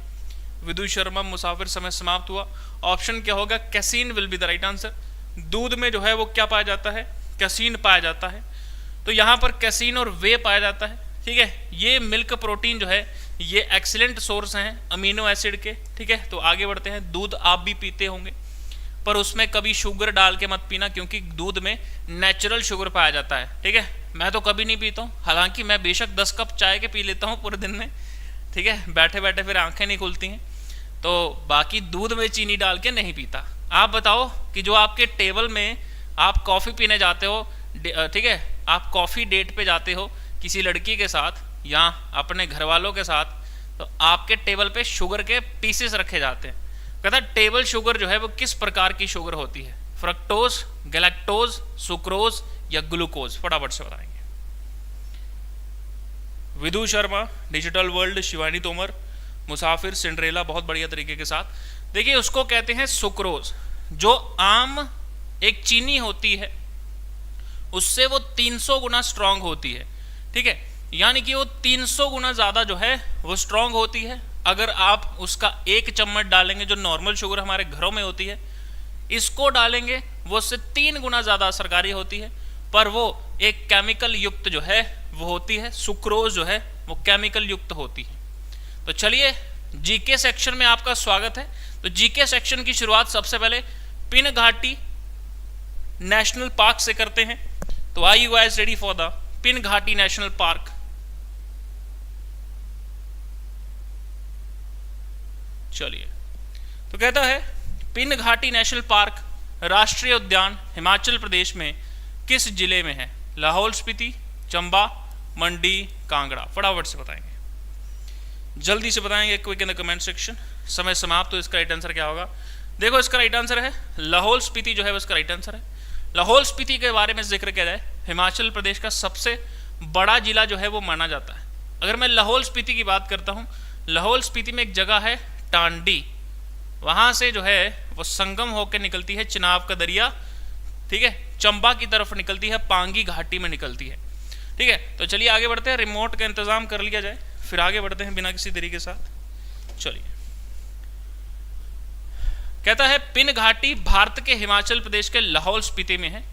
विदु शर्मा, मुसाफिर। समय समाप्त हुआ। ऑप्शन क्या होगा? Casein will be the right answer. दूध में जो है वो क्या पाया जाता है? कैसीन पाया जाता है। तो यहाँ पर कैसीन और वे पाया जाता है, ठीक है। ये मिल्क प्रोटीन जो है ये एक्सीलेंट सोर्स हैं अमीनो एसिड के, ठीक है। तो आगे बढ़ते हैं। दूध आप भी पीते होंगे, पर उसमें कभी शुगर डाल के मत पीना, क्योंकि दूध में नेचुरल शुगर पाया जाता है, ठीक है। मैं तो कभी नहीं पीता हूँ, हालांकि मैं बेशक 10 कप चाय के पी लेता हूँ पूरे दिन में, ठीक है। बैठे बैठे फिर आंखें नहीं खुलती हैं, तो बाकी दूध में चीनी डाल के नहीं पीता। आप बताओ कि जो आपके टेबल में आप कॉफ़ी पीने जाते हो, ठीक है, आप कॉफ़ी डेट पे जाते हो किसी लड़की के साथ या अपने घर वालों के साथ, तो आपके टेबल पे शुगर के पीसेस रखे जाते हैं। कहता टेबल शुगर जो है वो किस प्रकार की शुगर होती है? फ्रक्टोज, गैलेक्टोज, सुक्रोज या ग्लूकोज? फटाफट से बताएंगे। विदु शर्मा, डिजिटल वर्ल्ड, शिवानी तोमर, मुसाफिर, सिंड्रेला, बहुत बढ़िया तरीके के साथ। देखिए, उसको कहते हैं सुक्रोज। जो आम एक चीनी होती है उससे वो 300 गुना स्ट्रांग होती है, ठीक है। यानी कि वो 300 गुना ज़्यादा जो है वो स्ट्रांग होती है। अगर आप उसका 1 चम्मच डालेंगे, जो नॉर्मल शुगर हमारे घरों में होती है, इसको डालेंगे, वो उससे 3 गुना ज़्यादा असरकारी होती है। पर वो एक केमिकल युक्त जो है वो होती है, सुक्रोज जो है वो केमिकल युक्त होती है। तो चलिए, जीके सेक्शन में आपका स्वागत है। तो जीके सेक्शन की शुरुआत सबसे पहले पिन घाटी नेशनल पार्क से करते हैं। तो are you guys ready for the Pin घाटी नेशनल पार्क? चलिए, तो कहता है पिन घाटी नेशनल पार्क राष्ट्रीय उद्यान हिमाचल प्रदेश में किस जिले में है? लाहौल स्पीति, चंबा, मंडी, कांगड़ा? फटाफट से बताएंगे, जल्दी से बताएंगे quick in the comment section. समय समाप्त। तो इसका राइट आंसर क्या होगा? देखो, इसका राइट आंसर है लाहौल स्पीति जो है उसका राइट आंसर है। लाहौल स्पीति के बारे में जिक्र किया जाए, हिमाचल प्रदेश का सबसे बड़ा जिला जो है वो माना जाता है। अगर मैं लाहौल स्पीति की बात करता हूँ, लाहौल स्पीति में एक जगह है टांडी, वहाँ से जो है वो संगम होकर निकलती है चिनाब का दरिया, ठीक है, चंबा की तरफ निकलती है, पांगी घाटी में निकलती है, ठीक है। तो चलिए आगे बढ़ते हैं, रिमोट का इंतजाम कर लिया जाए, फिर आगे बढ़ते हैं बिना किसी देरी के साथ। चलिए, कहता है पिन घाटी भारत के हिमाचल प्रदेश के लाहौल स्पीति में है।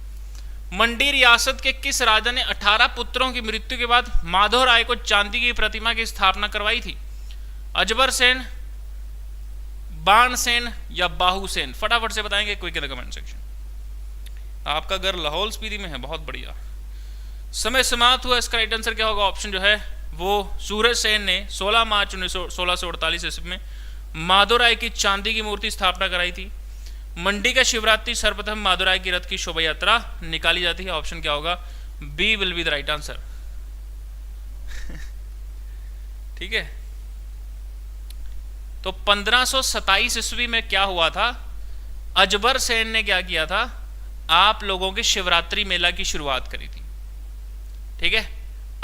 मंडी रियासत के किस राजा ने 18 पुत्रों की मृत्यु के बाद माधव राय को चांदी की प्रतिमा की स्थापना करवाई थी? अजबर सेन, बाण सेन या बाहू सेन? फटाफट से बताएंगे quick in the comment section. आपका घर लाहौल स्पीति में है, बहुत बढ़िया। समय समाप्त हुआ। इसका राइट आंसर क्या होगा? ऑप्शन जो है वो सूरज सेन ने 16 मार्च 1648 ईस्वी में माधोराय की चांदी की मूर्ति स्थापना कराई थी। मंडी का शिवरात्रि सर्वप्रथम माधोराय की रथ की शोभा यात्रा निकाली जाती है। ऑप्शन क्या होगा? B will be the right answer. ठीक है, तो 1527 ईस्वी में क्या हुआ था? अजबर सेन ने क्या किया था? आप लोगों के शिवरात्रि मेला की शुरुआत करी थी। ठीक है,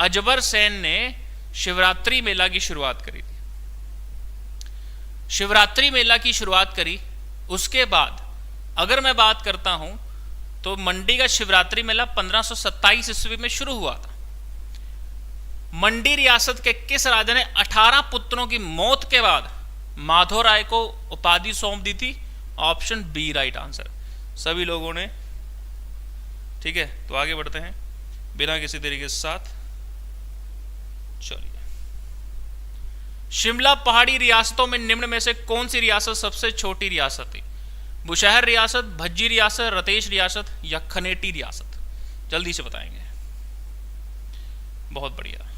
अजबर सेन ने शिवरात्रि मेला की शुरुआत करी थी। शिवरात्रि मेला की शुरुआत करी, उसके बाद अगर मैं बात करता हूं तो मंडी का शिवरात्रि मेला 1527 ईस्वी में शुरू हुआ था। मंडी रियासत के किस राजा ने 18 पुत्रों की मौत के बाद माधोराय को उपाधि सौंप दी थी? Option B right answer. सभी लोगों ने, ठीक है, तो आगे बढ़ते हैं बिना किसी तरीके के साथ। चलिए, शिमला पहाड़ी रियासतों में निम्न में से कौन सी रियासत सबसे छोटी रियासत थी? बुशहर रियासत, भज्जी रियासत, रतेश रियासत या खनेटी रियासत? जल्दी से बताएंगे। बहुत बढ़िया,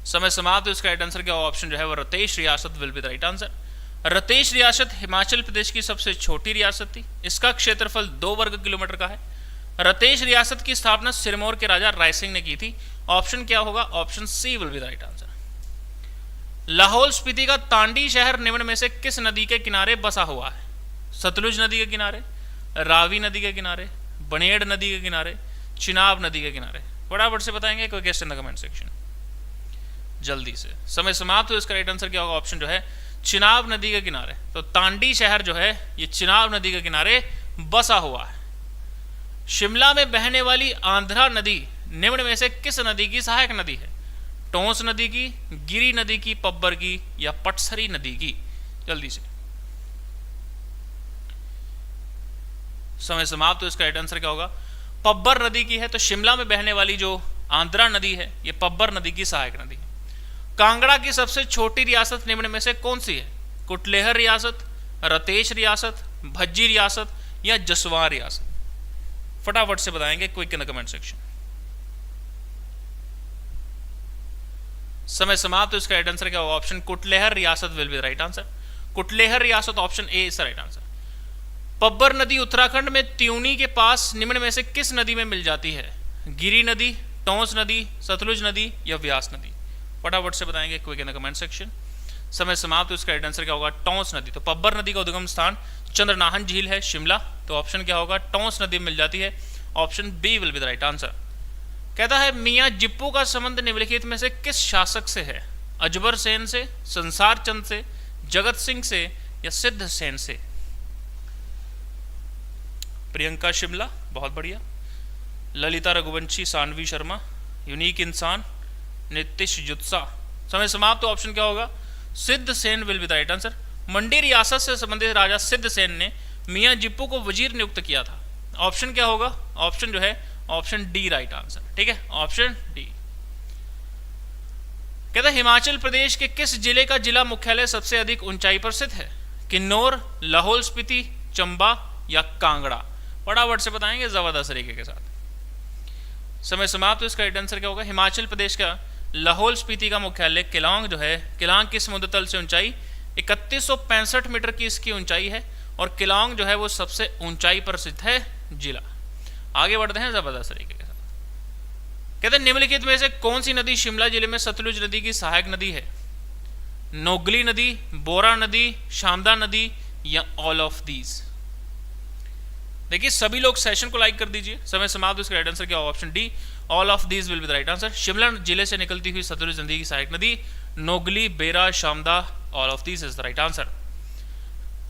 समय समाप्त। इसका राइट आंसर क्या? ऑप्शन जो है वो रतेश रियासत will be the right answer. Ratesh रियासत हिमाचल प्रदेश की सबसे छोटी रियासत थी। इसका क्षेत्रफल 2 वर्ग किलोमीटर का है। रतेश रियासत की स्थापना सिरमौर के राजा रायसिंह ने की थी। ऑप्शन क्या होगा? Option C will be the right answer. Lahaul Spiti का तांडी शहर निम्न में से किस नदी के किनारे बसा हुआ है? सतलुज नदी के किनारे, रावी नदी के किनारे, बनेड़ नदी के किनारे, चिनाब नदी के किनारे? फटाफट से बताएंगे, कोई guest in the comment section, जल्दी से। समय समाप्त हो। इसका राइट आंसर क्या होगा? ऑप्शन जो है चिनाब नदी के किनारे। तो तांडी शहर जो है ये चिनाब नदी के किनारे बसा हुआ है। शिमला में बहने वाली आंध्रा नदी निम्न में से किस नदी की सहायक नदी है? टोंस नदी की, गिरी नदी की, पब्बर की या पटसरी नदी की? जल्दी से, समय समाप्त। तो इसका राइट आंसर क्या होगा? पब्बर नदी की है। तो शिमला में बहने वाली जो आंध्रा नदी है ये पब्बर नदी की सहायक नदी है। कांगड़ा की सबसे छोटी रियासत निम्न में से कौन सी है? कुटलेहर रियासत, रतेश रियासत, भज्जी रियासत या जसवां रियासत? फटाफट से बताएंगे, quick in the comment section. समय समाप्त। तो इसका राइट आंसर क्या होगा? ऑप्शन कुटलेहर रियासत will be the right answer. Kutlehar रियासत, option A is the right answer. Pabbar नदी उत्तराखंड में त्यूनी के पास निम्न में से किस नदी में मिल जाती है? गिरी नदी, टोंस नदी, सतलुज नदी या व्यास नदी? फटाफट से बताएंगे, quick in the comment section. समय समाप्त। तो इसका राइट आंसर क्या होगा? टोंस नदी। तो पब्बर नदी का उद्गम स्थान चंद्रनाहन झील है, शिमला। तो ऑप्शन क्या होगा? टोंस नदी मिल जाती है। Option B will be the right answer. कहता है मियां जिप्पू का संबंध निम्नलिखित में से किस शासक से है? अजबर सेन से, संसार चंद से, जगत सिंह से या सिद्ध सेन से? प्रियंका शिमला, बहुत बढ़िया। ललिता रघुवंशी, सानवी शर्मा, यूनिक इंसान, नितिश जुत्सा? समय समाप्त। तो ऑप्शन क्या होगा? Siddh Sen will be the right answer. Mandi रियासत से संबंधित राजा सिद्ध सेन ने मियां जिप्पू को वजीर नियुक्त किया था। ऑप्शन क्या होगा? ऑप्शन जो है ऑप्शन डी राइट आंसर। ठीक है, ऑप्शन डी। कहता है हिमाचल प्रदेश के किस जिले का जिला मुख्यालय सबसे अधिक ऊंचाई पर स्थित है? किन्नौर, लाहौल स्पीति, चंबा या कांगड़ा? फटाफट से बताएंगे जबरदस्त तरीके के साथ। समय समाप्त। तो इसका राइट आंसर क्या होगा? हिमाचल प्रदेश का लाहौल स्पीति का मुख्यालय किलांग जो है, किलांग की समुद्र तल से ऊंचाई 3165 मीटर की इसकी ऊंचाई है और किलांग जो है वो सबसे ऊंचाई पर स्थित है जिला। आगे बढ़ते हैं जबरदस्त तरीके के साथ। कहते हैं निम्नलिखित में से कौन सी नदी शिमला जिले में सतलुज नदी की सहायक नदी है? नोगली नदी, बोरा नदी, शामदा नदी या ऑल ऑफ दीज? देखिए सभी लोग सेशन को लाइक कर दीजिए। समय समाप्त। इसका राइट आंसर क्या होगा? Option D, all of these will be the right answer. Shimla जिले से निकलती हुई सतलुज नदी की सहायक नदी Nogli, Bera, Shamda, all of these is the right answer.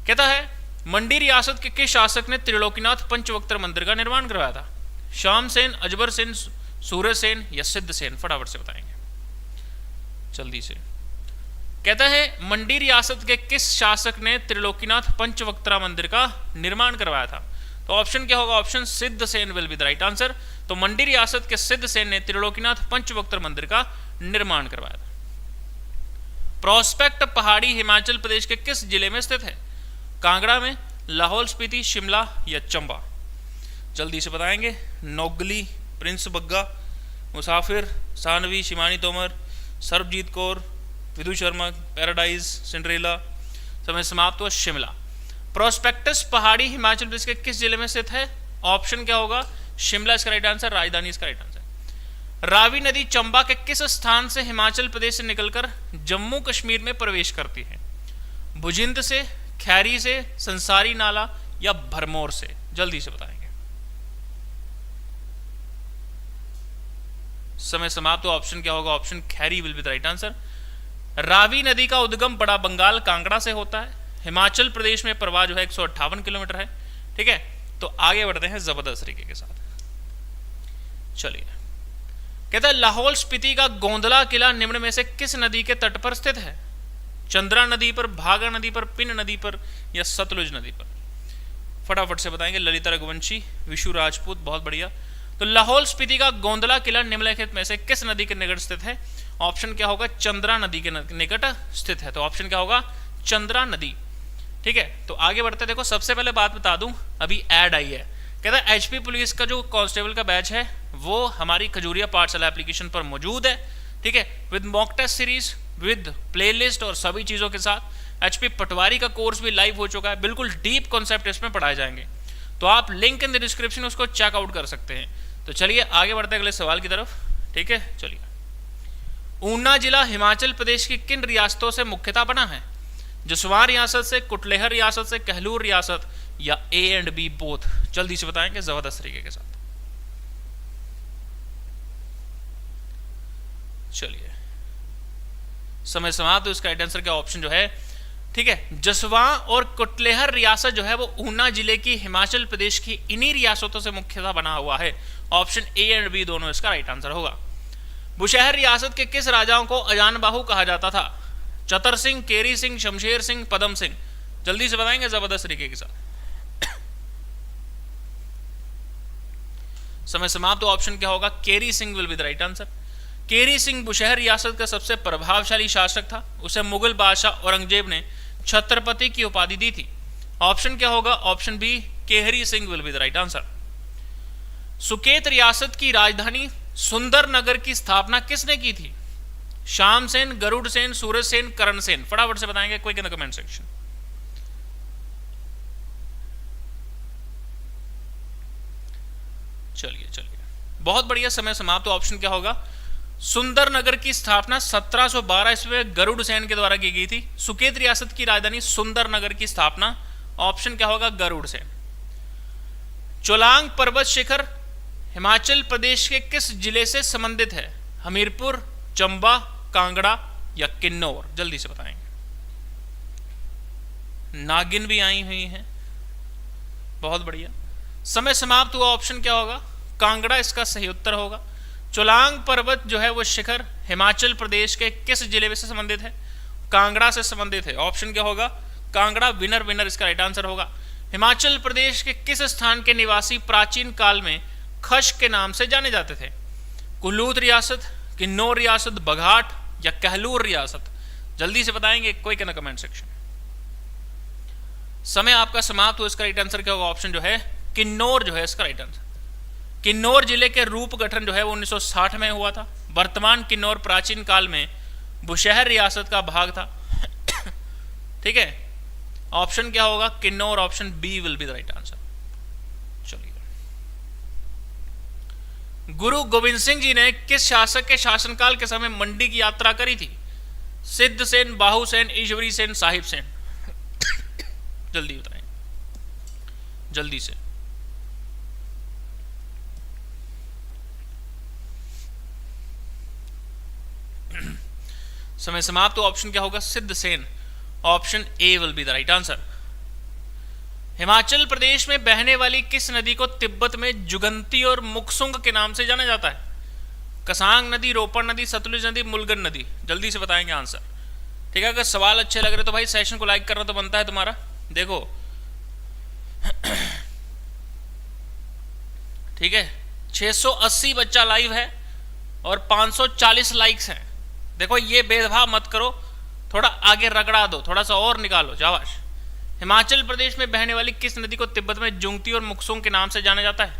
कहता है मंडी रियासत के किस शासक ने त्रिलोकीनाथ पंचवक्त्र मंदिर का निर्माण करवाया था? श्याम सेन, अजबर सेन, सूर्य सेन या सिद्ध सेन? फटाफट से बताएंगे जल्दी से। कहता है मंडी रियासत के किस शासक ने त्रिलोकीनाथ पंचवक्त्र मंदिर का निर्माण करवाया था? तो ऑप्शन क्या होगा? ऑप्शन सिद्ध Sen will be the right answer. तो मंडी रियासत के सिद्ध सेन ने त्रिलोकीनाथ पंचवक्त्र मंदिर का निर्माण करवाया था। प्रोस्पेक्ट पहाड़ी हिमाचल प्रदेश के किस जिले में स्थित है? कांगड़ा में, लाहौल स्पीति, शिमला या चंबा? जल्दी से बताएंगे। नोगली, प्रिंस बग्गा, मुसाफिर, सानवी, शिमानी तोमर, सर्वजीत कौर, विदु शर्मा, पैराडाइज, सिंड्रेला। समय समाप्त हुआ। शिमला। प्रोस्पेक्टस पहाड़ी हिमाचल प्रदेश के किस जिले में स्थित है? ऑप्शन क्या होगा? शिमला इसका राइट आंसर, राजधानी इसका राइट आंसर। रावी नदी चंबा के किस स्थान से हिमाचल प्रदेश से निकलकर जम्मू कश्मीर में प्रवेश करती है? भुजिंद से, खैरी से, संसारी नाला या भरमौर से? जल्दी से बताएंगे। समय समाप्त हुआ। ऑप्शन क्या होगा? Option Khairi will be the right answer. Ravi नदी का उद्गम बड़ा बंगाल कांगड़ा से होता है। हिमाचल प्रदेश में प्रवाह जो है 158 किलोमीटर है। ठीक है, तो आगे बढ़ते हैं जबरदस्त तरीके के साथ। चलिए, कहता है लाहौल स्पीति का गोंदला किला निम्न में से किस नदी के तट पर स्थित है? चंद्रा नदी पर, भागा नदी पर, पिन नदी पर या सतलुज नदी पर? फटाफट से बताएंगे। ललिता रघुवंशी, विशु राजपूत, बहुत बढ़िया। तो लाहौल स्पीति का गोंदला किला निम्नलिखित में से किस नदी के निकट स्थित है? ऑप्शन क्या होगा? चंद्रा नदी के निकट स्थित है। तो ऑप्शन क्या होगा? चंद्रा नदी। ठीक है, तो आगे बढ़ते। देखो, सबसे पहले बात बता दूं, अभी ऐड आई है। कहता है एचपी पुलिस का जो कांस्टेबल का बैच है वो हमारी खजूरिया पाठशाला एप्लीकेशन पर मौजूद है। ठीक है, with mock test series, with playlist और सभी चीजों के साथ। एचपी पटवारी का कोर्स भी लाइव हो चुका है, बिल्कुल डीप कॉन्सेप्ट इसमें पढ़ाए जाएंगे। तो आप लिंक इन द डिस्क्रिप्शन उसको चेकआउट कर सकते हैं। तो चलिए आगे बढ़ते हैं अगले सवाल की तरफ। ठीक है, चलिए। ऊना जिला हिमाचल प्रदेश की किन रियासतों से मुख्यतः बना है? जसवां रियासत से, कुटलेहर रियासत से, कहलूर रियासत या ए एंड बी बोथ? जल्दी से बताएंगे जबरदस्त तरीके के साथ। चलिए, समय समाप्त। तो इसका राइट आंसर क्या? ऑप्शन जो है, ठीक है, जसवां और कुटलेहर रियासत जो है वो ऊना जिले की हिमाचल प्रदेश की इन्हीं रियासतों से मुख्यतः बना हुआ है। ऑप्शन ए एंड बी दोनों इसका राइट आंसर होगा। बुशहर रियासत के किस राजाओं को अजान बाहु कहा जाता था? चतर सिंह, केरी सिंह, शमशेर सिंह, पदम सिंह? जल्दी से बताएंगे जबरदस्त तरीके के साथ। समय समाप्त। तो ऑप्शन क्या होगा? Keri Singh will be the right answer. Keri Singh Bushahr रियासत का सबसे प्रभावशाली शासक था। उसे मुगल बादशाह औरंगजेब ने छत्रपति की उपाधि दी थी। ऑप्शन क्या होगा? Option B, Kehri Singh will be the right answer. Suket रियासत की राजधानी सुंदरनगर की स्थापना किसने की थी? श्याम सेन, गरुड़ सेन, सूरज सेन, करण सेन? फटाफट से बताएंगे quick in the comment section. चलिए चलिए, बहुत बढ़िया। समय समाप्त। तो ऑप्शन क्या होगा? सुंदरनगर की स्थापना 1712 ईस्वी में गरुड़ सेन के द्वारा की गई थी। सुकेत रियासत की राजधानी सुंदरनगर की स्थापना, ऑप्शन क्या होगा? गरुड़ सेन। चोलांग पर्वत शिखर हिमाचल प्रदेश के किस जिले से संबंधित है? हमीरपुर, चंबा, कांगड़ा या किन्नौर? जल्दी से बताएंगे। नागिन भी आई हुई है, बहुत बढ़िया। समय समाप्त हुआ। ऑप्शन क्या होगा? कांगड़ा इसका सही उत्तर होगा। चोलांग पर्वत जो है वो शिखर हिमाचल प्रदेश के किस जिले में से संबंधित है? कांगड़ा से संबंधित है। ऑप्शन क्या होगा? कांगड़ा। विनर विनर इसका राइट आंसर होगा। हिमाचल प्रदेश के किस स्थान के निवासी प्राचीन काल में खश के नाम से जाने जाते थे? कुल्लू रियासत, किन्नौर रियासत, बघाट या कहलूर रियासत? जल्दी से बताएंगे कोई कहना कमेंट सेक्शन। समय आपका समाप्त हुआ। इसका राइट आंसर क्या होगा? ऑप्शन जो है किन्नौर जो है इसका राइट आंसर। किन्नौर जिले के रूप गठन जो है वो 1960 में हुआ था। वर्तमान किन्नौर प्राचीन काल में बुशहर रियासत का भाग था। ठीक है, ऑप्शन क्या होगा? Kinnaur. Option B will be the right answer. चलिए, गुरु गोविंद सिंह जी ने किस शासक के शासनकाल के समय मंडी की यात्रा करी थी? सिद्ध सेन, बाहु सेन, ईश्वरी सेन, साहिब सेन? जल्दी बताएं, जल्दी से। समय समाप्त। तो ऑप्शन क्या होगा? Siddh Sen. Option A will be the right answer. Himachal Pradesh में बहने वाली किस नदी को तिब्बत में जुगंती और मुक्सुंग के नाम से जाना जाता है? कसांग नदी, रोपड़ नदी, सतलुज नदी, मुलगन नदी? जल्दी से बताएंगे आंसर। ठीक है, अगर सवाल अच्छे लग रहे तो भाई सेशन को लाइक करना तो बनता है तुम्हारा। देखो ठीक है, 680 बच्चा लाइव है और 540 लाइक्स हैं। देखो ये भेदभाव मत करो, थोड़ा आगे रगड़ा दो, थोड़ा सा और निकालो शाबाश। हिमाचल प्रदेश में बहने वाली किस नदी को तिब्बत में जुंगती और मुक्सुंग के नाम से जाना जाता है?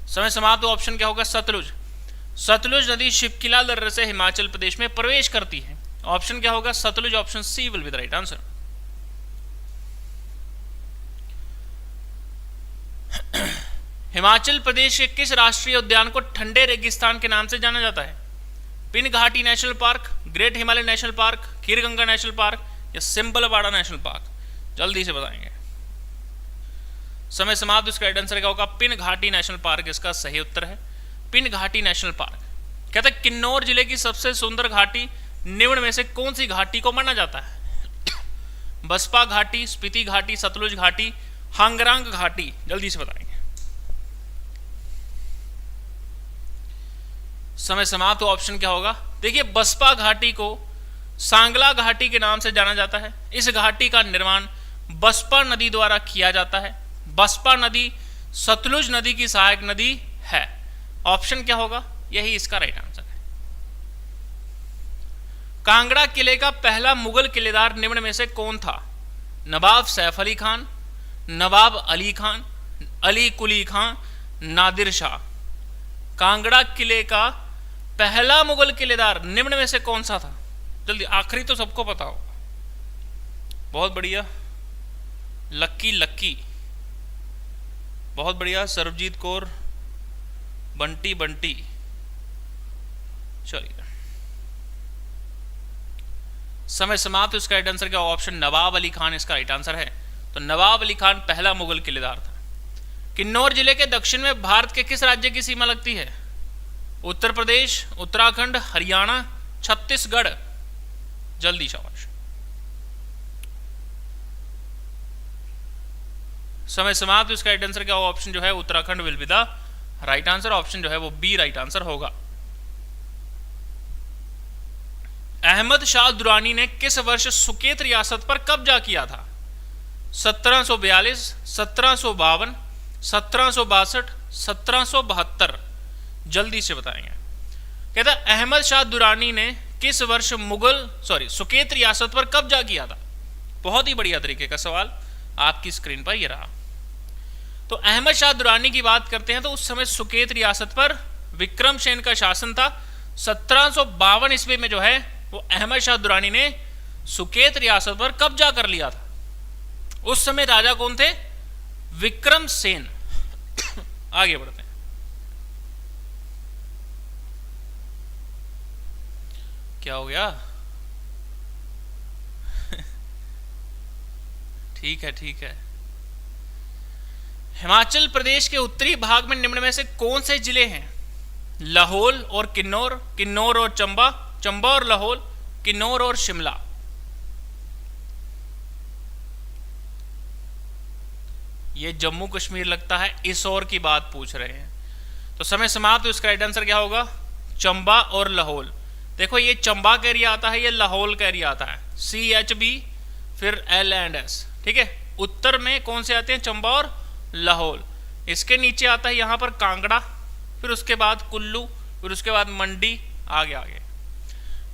समय समाप्त। ऑप्शन क्या होगा? सतलुज। सतलुज नदी शिपकिला दर्रे से हिमाचल प्रदेश में प्रवेश करती है। ऑप्शन क्या होगा? Sutlej. Option C will be the right answer. Himachal Pradesh के किस राष्ट्रीय उद्यान को ठंडे रेगिस्तान के नाम से जाना जाता है? पिन घाटी national park, great Himalaya national park, Kheerganga national park या सिंबलवाड़ा नेशनल पार्क? जल्दी से बताएंगे। समय समाप्त। इसका राइट आंसर क्या होगा? पिन घाटी नेशनल पार्क इसका सही उत्तर है। पिन घाटी नेशनल पार्क। कहते हैं किन्नौर जिले की सबसे सुंदर घाटी निम्न में से कौन सी घाटी को माना जाता है? बसपा घाटी, स्पीति घाटी, सतलुज घाटी, हांगरांग घाटी? जल्दी से बताएंगे। समय समाप्त। तो ऑप्शन क्या होगा? देखिए, बसपा घाटी को सांगला घाटी के नाम से जाना जाता है। इस घाटी का निर्माण बसपा नदी द्वारा किया जाता है। बसपा नदी सतलुज नदी की सहायक नदी है। ऑप्शन क्या होगा? यही इसका राइट आंसर है। कांगड़ा किले का पहला मुगल किलेदार निम्न में से कौन था? नवाब सैफ अली खान, नवाब अली खान, अली कुली खान, नादिर शाह? कांगड़ा किले का पहला मुगल किलेदार निम्न में से कौन सा था? जल्दी, आखिरी तो सबको पता होगा। बहुत बढ़िया, लक्की लक्की, बहुत बढ़िया, सर्वजीत कौर, बंटी बंटी। चलिए, समय समाप्त। इसका राइट आंसर क्या? ऑप्शन नवाब अली खान इसका राइट आंसर है। तो नवाब अली खान पहला मुगल किलेदार था। किन्नौर जिले के दक्षिण में भारत के किस राज्य की सीमा लगती है? उत्तर प्रदेश, उत्तराखंड, हरियाणा, छत्तीसगढ़? जल्दी शाबाश। समय समाप्त। इसका राइट आंसर क्या होगा? ऑप्शन जो है Uttarakhand will be the right answer. Option जो है वो बी राइट आंसर होगा। अहमद शाह दुरानी ने किस वर्ष सुकेत रियासत पर कब्जा किया था? 1742, 1752, 1762, 1772? जल्दी से बताएंगे। कहता अहमद शाह दुरानी ने किस वर्ष सुकेत रियासत पर कब्जा किया था? बहुत ही बढ़िया तरीके का सवाल आपकी स्क्रीन पर ये रहा। तो अहमद शाह दुरानी की बात करते हैं तो उस समय सुकेत रियासत पर विक्रम सेन का शासन था। 1752 ईस्वी में जो है वो अहमद शाह दुरानी ने सुकेत रियासत पर कब्जा कर लिया था। उस समय राजा कौन थे? विक्रम सेन। आगे बढ़ते हैं। क्या हो गया? ठीक है, ठीक है। हिमाचल प्रदेश के उत्तरी भाग में निम्न में से कौन से जिले हैं? लाहौल और किन्नौर, किन्नौर और चंबा, चंबा और लाहौल, किन्नौर और शिमला? ये जम्मू कश्मीर लगता है, इस और की बात पूछ रहे हैं। तो समय समाप्त। तो इसका राइट आंसर क्या होगा? चंबा और लाहौल। देखो, ये चंबा का एरिया आता है, ये लाहौल का एरिया आता है। CHB फिर L&S। ठीक है, उत्तर में कौन से आते हैं? चंबा और लाहौल। इसके नीचे आता है यहाँ पर कांगड़ा, फिर उसके बाद कुल्लू, फिर उसके बाद मंडी, आगे आगे।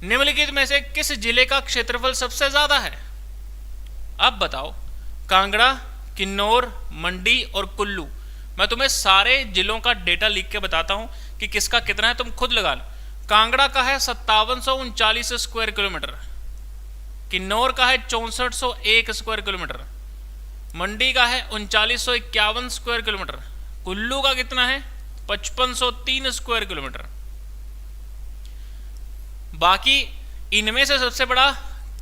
निम्नलिखित में से किस जिले का क्षेत्रफल सबसे ज्यादा है? अब बताओ, कांगड़ा, किन्नौर, मंडी और कुल्लू। मैं तुम्हें सारे जिलों का डेटा लिख के बताता हूं कि किसका कितना है, तुम खुद लगा लो। कांगड़ा का है 5739 स्क्वायर किलोमीटर, किन्नौर का है 6401 स्क्वायर किलोमीटर, मंडी का है 3951 स्क्वायर किलोमीटर, कुल्लू का कितना है? 5503 स्क्वायर किलोमीटर। बाकी इनमें से सबसे बड़ा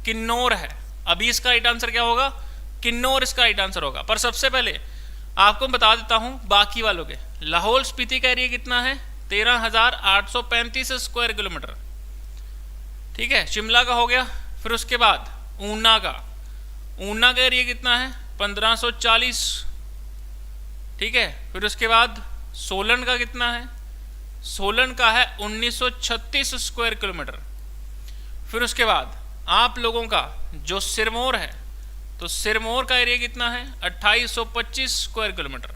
किन्नौर है। अभी इसका राइट आंसर क्या होगा? किन्नौर इसका राइट आंसर होगा। पर सबसे पहले आपको बता देता हूं बाकी वालों के। लाहौल स्पीति का एरिया कितना है? 13,835 स्क्वायर किलोमीटर। ठीक है, शिमला का हो गया। फिर उसके बाद ऊना का एरिया कितना है? 1540। ठीक है, फिर उसके बाद सोलन का कितना है? सोलन का है 1936 स्क्वायर किलोमीटर। फिर उसके बाद आप लोगों का जो सिरमौर है, तो सिरमौर का एरिया कितना है? 2825 स्क्वायर किलोमीटर।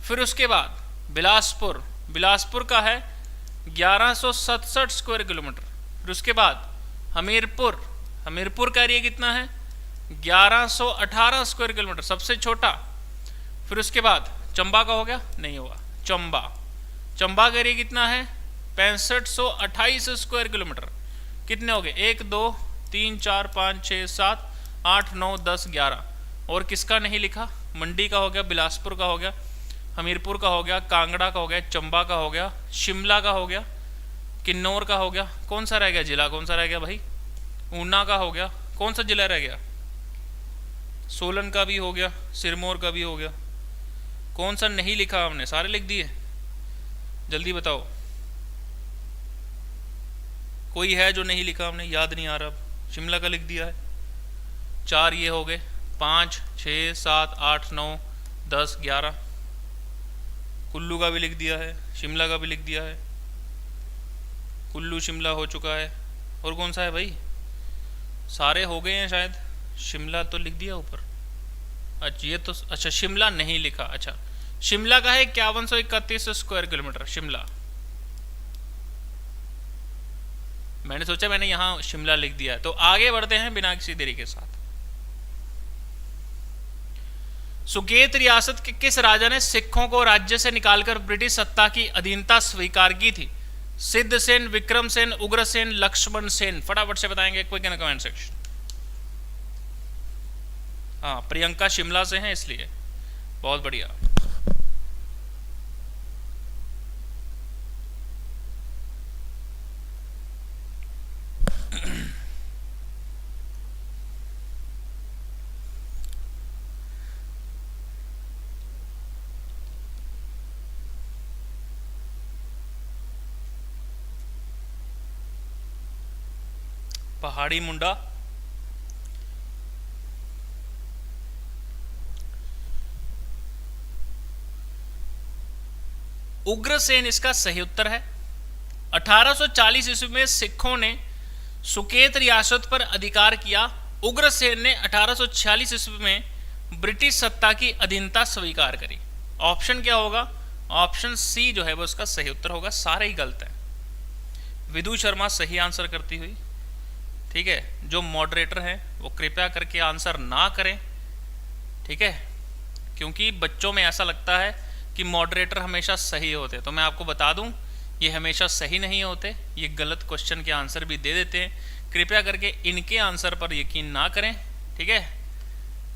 फिर उसके बाद बिलासपुर का है 1167 स्क्वायर किलोमीटर। फिर उसके बाद हमीरपुर का एरिया कितना है? 1118 स्क्वायर किलोमीटर, सबसे छोटा। फिर उसके बाद चंबा का हो गया, नहीं होगा, चंबा। चंबा का एरिया कितना है? 6528 स्क्वायर किलोमीटर। कितने हो गए? 1 2 3 4 5 6 7 8 9 10 11। और किसका नहीं लिखा? मंडी का हो गया, बिलासपुर का हो गया, हमीरपुर का हो गया, कांगड़ा का हो गया, चंबा का हो गया, शिमला का हो गया, किन्नौर का हो गया। कौन सा रह गया जिला? कौन सा रह गया भाई? ऊना का हो गया। कौन सा जिला रह गया? सोलन का भी हो गया, सिरमौर का भी हो गया। कौन सा नहीं लिखा हमने? सारे लिख दिए? जल्दी बताओ, कोई है जो नहीं लिखा हमने? याद नहीं आ रहा। अब शिमला का लिख दिया है। 4 ये हो गए, 5 6 7 8 9 10 11। कुल्लू का भी लिख दिया है, शिमला का भी लिख दिया है। कुल्लू शिमला हो चुका है। और कौन सा है भाई? सारे हो गए हैं शायद। शिमला तो लिख दिया ऊपर। अच्छा ये तो, अच्छा शिमला नहीं लिखा। अच्छा शिमला का है 5131 स्क्वायर किलोमीटर शिमला। मैंने सोचा मैंने यहाँ शिमला लिख दिया है। तो आगे बढ़ते हैं बिना किसी देरी के साथ। सुकेत रियासत के किस राजा ने सिखों को राज्य से निकालकर ब्रिटिश सत्ता की अधीनता स्वीकार की थी? सिद्धसेन, विक्रमसेन, उग्रसेन, लक्ष्मण सेन। फटाफट से बताएंगे क्विक इन कमेंट सेक्शन। हाँ प्रियंका शिमला से हैं इसलिए। बहुत बढ़िया। पहाड़ी मुंडा। उग्रसेन इसका सही उत्तर है। 1840 ईस्वी में सिखों ने सुकेत रियासत पर अधिकार किया। उग्रसेन ने 1846 ईस्वी में ब्रिटिश सत्ता की अधीनता स्वीकार करी। ऑप्शन क्या होगा? ऑप्शन सी जो है वो उसका सही उत्तर होगा। सारे ही गलत है। विदु शर्मा सही आंसर करती हुई। ठीक है, जो मॉडरेटर हैं वो कृपया करके आंसर ना करें। ठीक है, क्योंकि बच्चों में ऐसा लगता है कि मॉडरेटर हमेशा सही होते हैं। तो मैं आपको बता दूं ये हमेशा सही नहीं होते। ये गलत क्वेश्चन के आंसर भी दे देते हैं। कृपया करके इनके आंसर पर यकीन ना करें। ठीक है,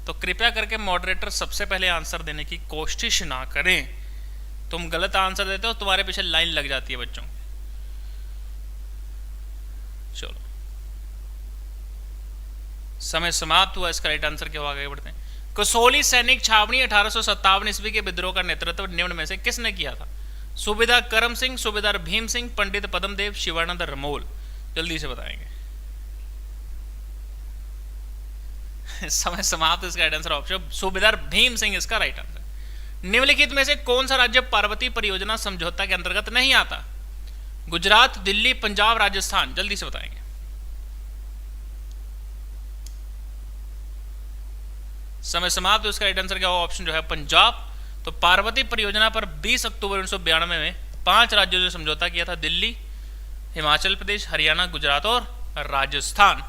तो कृपया करके मॉडरेटर सबसे पहले आंसर देने की कोशिश ना करें। तुम गलत आंसर देते हो, तुम्हारे पीछे लाइन लग जाती है बच्चों। चलो समय समाप्त हुआ। इसका राइट आंसर क्या होगा? आगे बढ़ते हैं। कसौली सैनिक छावनी 1857 ईस्वी के विद्रोह का नेतृत्व निम्न में से किसने किया था? सूबेदार करम सिंह, सूबेदार भीम सिंह, पंडित पद्मदेव, शिवानंद रमोल। जल्दी से बताएंगे। समय समाप्त। इसका राइट आंसर ऑप्शन सूबेदार भीम सिंह इसका राइट आंसर। निम्नलिखित में से कौन सा राज्य पार्वती परियोजना समझौता के अंतर्गत नहीं आता? गुजरात, दिल्ली, पंजाब, राजस्थान। जल्दी से बताएंगे। समय समाप्त। इसका राइट आंसर क्या होगा? ऑप्शन जो है पंजाब। तो पार्वती परियोजना पर 20 अक्टूबर 1992 में 5 राज्यों ने समझौता किया था। दिल्ली, हिमाचल प्रदेश, हरियाणा, गुजरात और राजस्थान।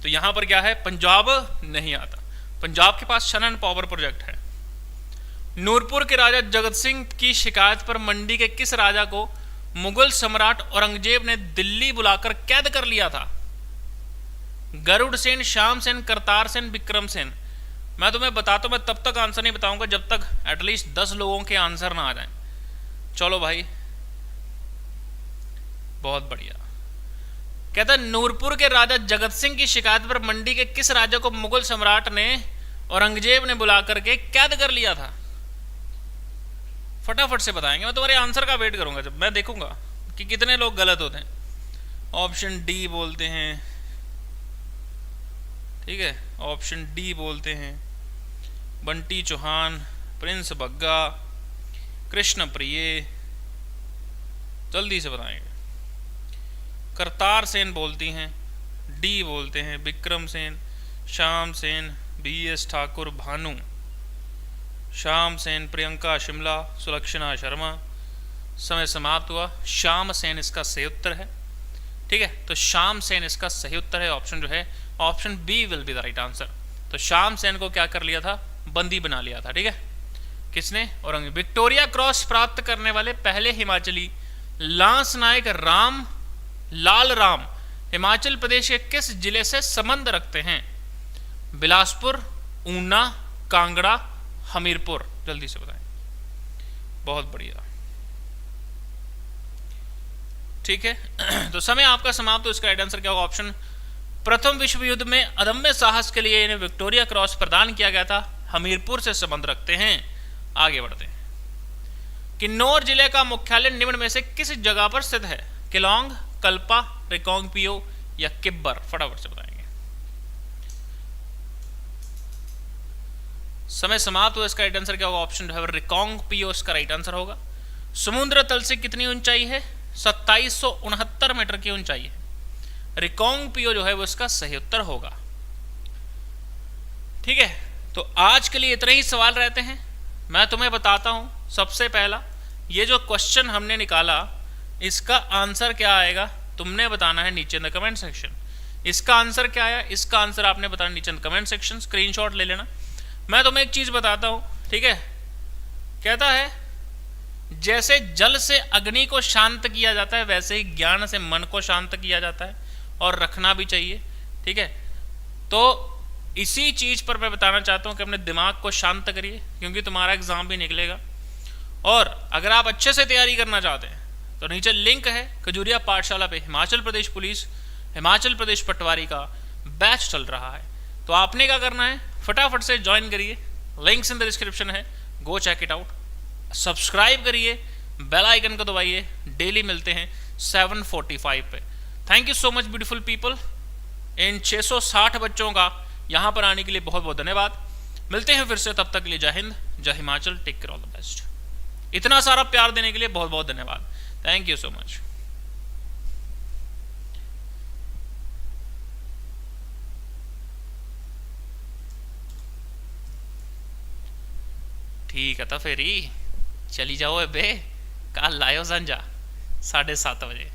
तो यहां पर क्या है? पंजाब नहीं आता। पंजाब के पास शनन पावर प्रोजेक्ट है। नूरपुर के राजा जगत सिंह की शिकायत पर मंडी के किस राजा को मुगल सम्राट औरंगजेब ने दिल्ली बुलाकर कैद कर लिया था? गरुड़ सेन, श्याम सेन, करतार सेन, विक्रम सेन। मैं तुम्हें बताता हूं, मैं तब तक आंसर नहीं बताऊंगा जब तक एटलीस्ट 10 लोगों के आंसर ना आ जाएं। चलो भाई, बहुत बढ़िया। कहता नूरपुर के राजा जगत सिंह की शिकायत पर मंडी के किस राजा को मुगल सम्राट ने औरंगजेब ने बुला करके कैद कर लिया था? फटाफट से बताएंगे। मैं तुम्हारे आंसर का वेट करूंगा जब मैं देखूंगा कि कितने लोग गलत होते हैं। ऑप्शन डी बोलते हैं। ठीक है, ऑप्शन डी बोलते हैं। बंटी चौहान, प्रिंस बग्गा, कृष्ण प्रिय। जल्दी से बताएंगे। करतार सेन बोलती हैं, डी बोलते हैं विक्रम सेन, श्याम सेन, BS ठाकुर, भानु, श्याम सेन, प्रियंका शिमला, सुलक्षणा शर्मा। समय समाप्त हुआ। श्याम सेन इसका सही उत्तर है। ठीक है, तो श्याम सेन इसका सही उत्तर है। ऑप्शन जो है option B will be the right answer. तो श्याम सेन को क्या कर लिया था? बंदी बना लिया था। ठीक है, किसने? औरंगजेब। विक्टोरिया क्रॉस प्राप्त करने वाले पहले हिमाचली लांस नायक राम लाल राम हिमाचल प्रदेश के किस जिले से संबंध रखते हैं? बिलासपुर, ऊना, कांगड़ा, हमीरपुर। जल्दी से बताएं। बहुत बढ़िया, ठीक है। तो समय आपका समाप्त। तो इसका राइट आंसर क्या होगा? ऑप्शन प्रथम विश्व युद्ध में अदम्य साहस के लिए इन्हें विक्टोरिया क्रॉस प्रदान किया गया था। हमीरपुर से संबंध रखते हैं। आगे बढ़ते हैं। किन्नौर जिले का मुख्यालय निम्न में से किस जगह पर स्थित है? केलोंग, कल्पा, रिकांगपिओ या किब्बर? फटाफट से बताएंगे। समय समाप्त हुआ। इसका राइट आंसर क्या होगा? ऑप्शन जो है रिकांगपिओ इसका राइट आंसर होगा। समुद्र तल से कितनी ऊंचाई है? 2769 मीटर की ऊंचाई है। रिकांगपिओ जो है वो इसका सही उत्तर होगा। ठीक है, तो आज के लिए इतने ही सवाल रहते हैं। मैं तुम्हें बताता हूं, सबसे पहला ये जो क्वेश्चन हमने निकाला इसका आंसर क्या आएगा तुमने बताना है नीचे इन द कमेंट सेक्शन। इसका आंसर क्या आया, इसका आंसर आपने बताना नीचे in the comment section. Screenshot ले लेना। मैं तुम्हें एक चीज बताता हूं, ठीक है। कहता है जैसे जल से अग्नि को शांत किया जाता है वैसे ही ज्ञान से मन को शांत किया जाता है और रखना भी चाहिए। ठीक है, तो इसी चीज पर मैं बताना चाहता हूं कि अपने दिमाग को शांत करिए, क्योंकि तुम्हारा एग्जाम भी निकलेगा। और अगर आप अच्छे से तैयारी करना चाहते हैं तो नीचे लिंक है खजूरिया पाठशाला पे हिमाचल प्रदेश पुलिस, हिमाचल प्रदेश पटवारी का बैच चल रहा है। तो आपने क्या करना है, फटाफट से ज्वाइन करिए। लिंक्स इन द डिस्क्रिप्शन है, go check it out. Subscribe करिए, बेल आइकन को दबाइए। डेली मिलते हैं 7:45 पे। Thank you so much beautiful people. इन 660 बच्चों का यहाँ पर आने के लिए बहुत बहुत धन्यवाद। मिलते हैं फिर से, तब तक के लिए जय हिंद, जय Himachal, take care, all the best. इतना सारा प्यार देने के लिए बहुत बहुत धन्यवाद। Thank you so much. ठीक है, तो फिर ही चली जाओ बे, कल लायो संजा 7:30 बजे।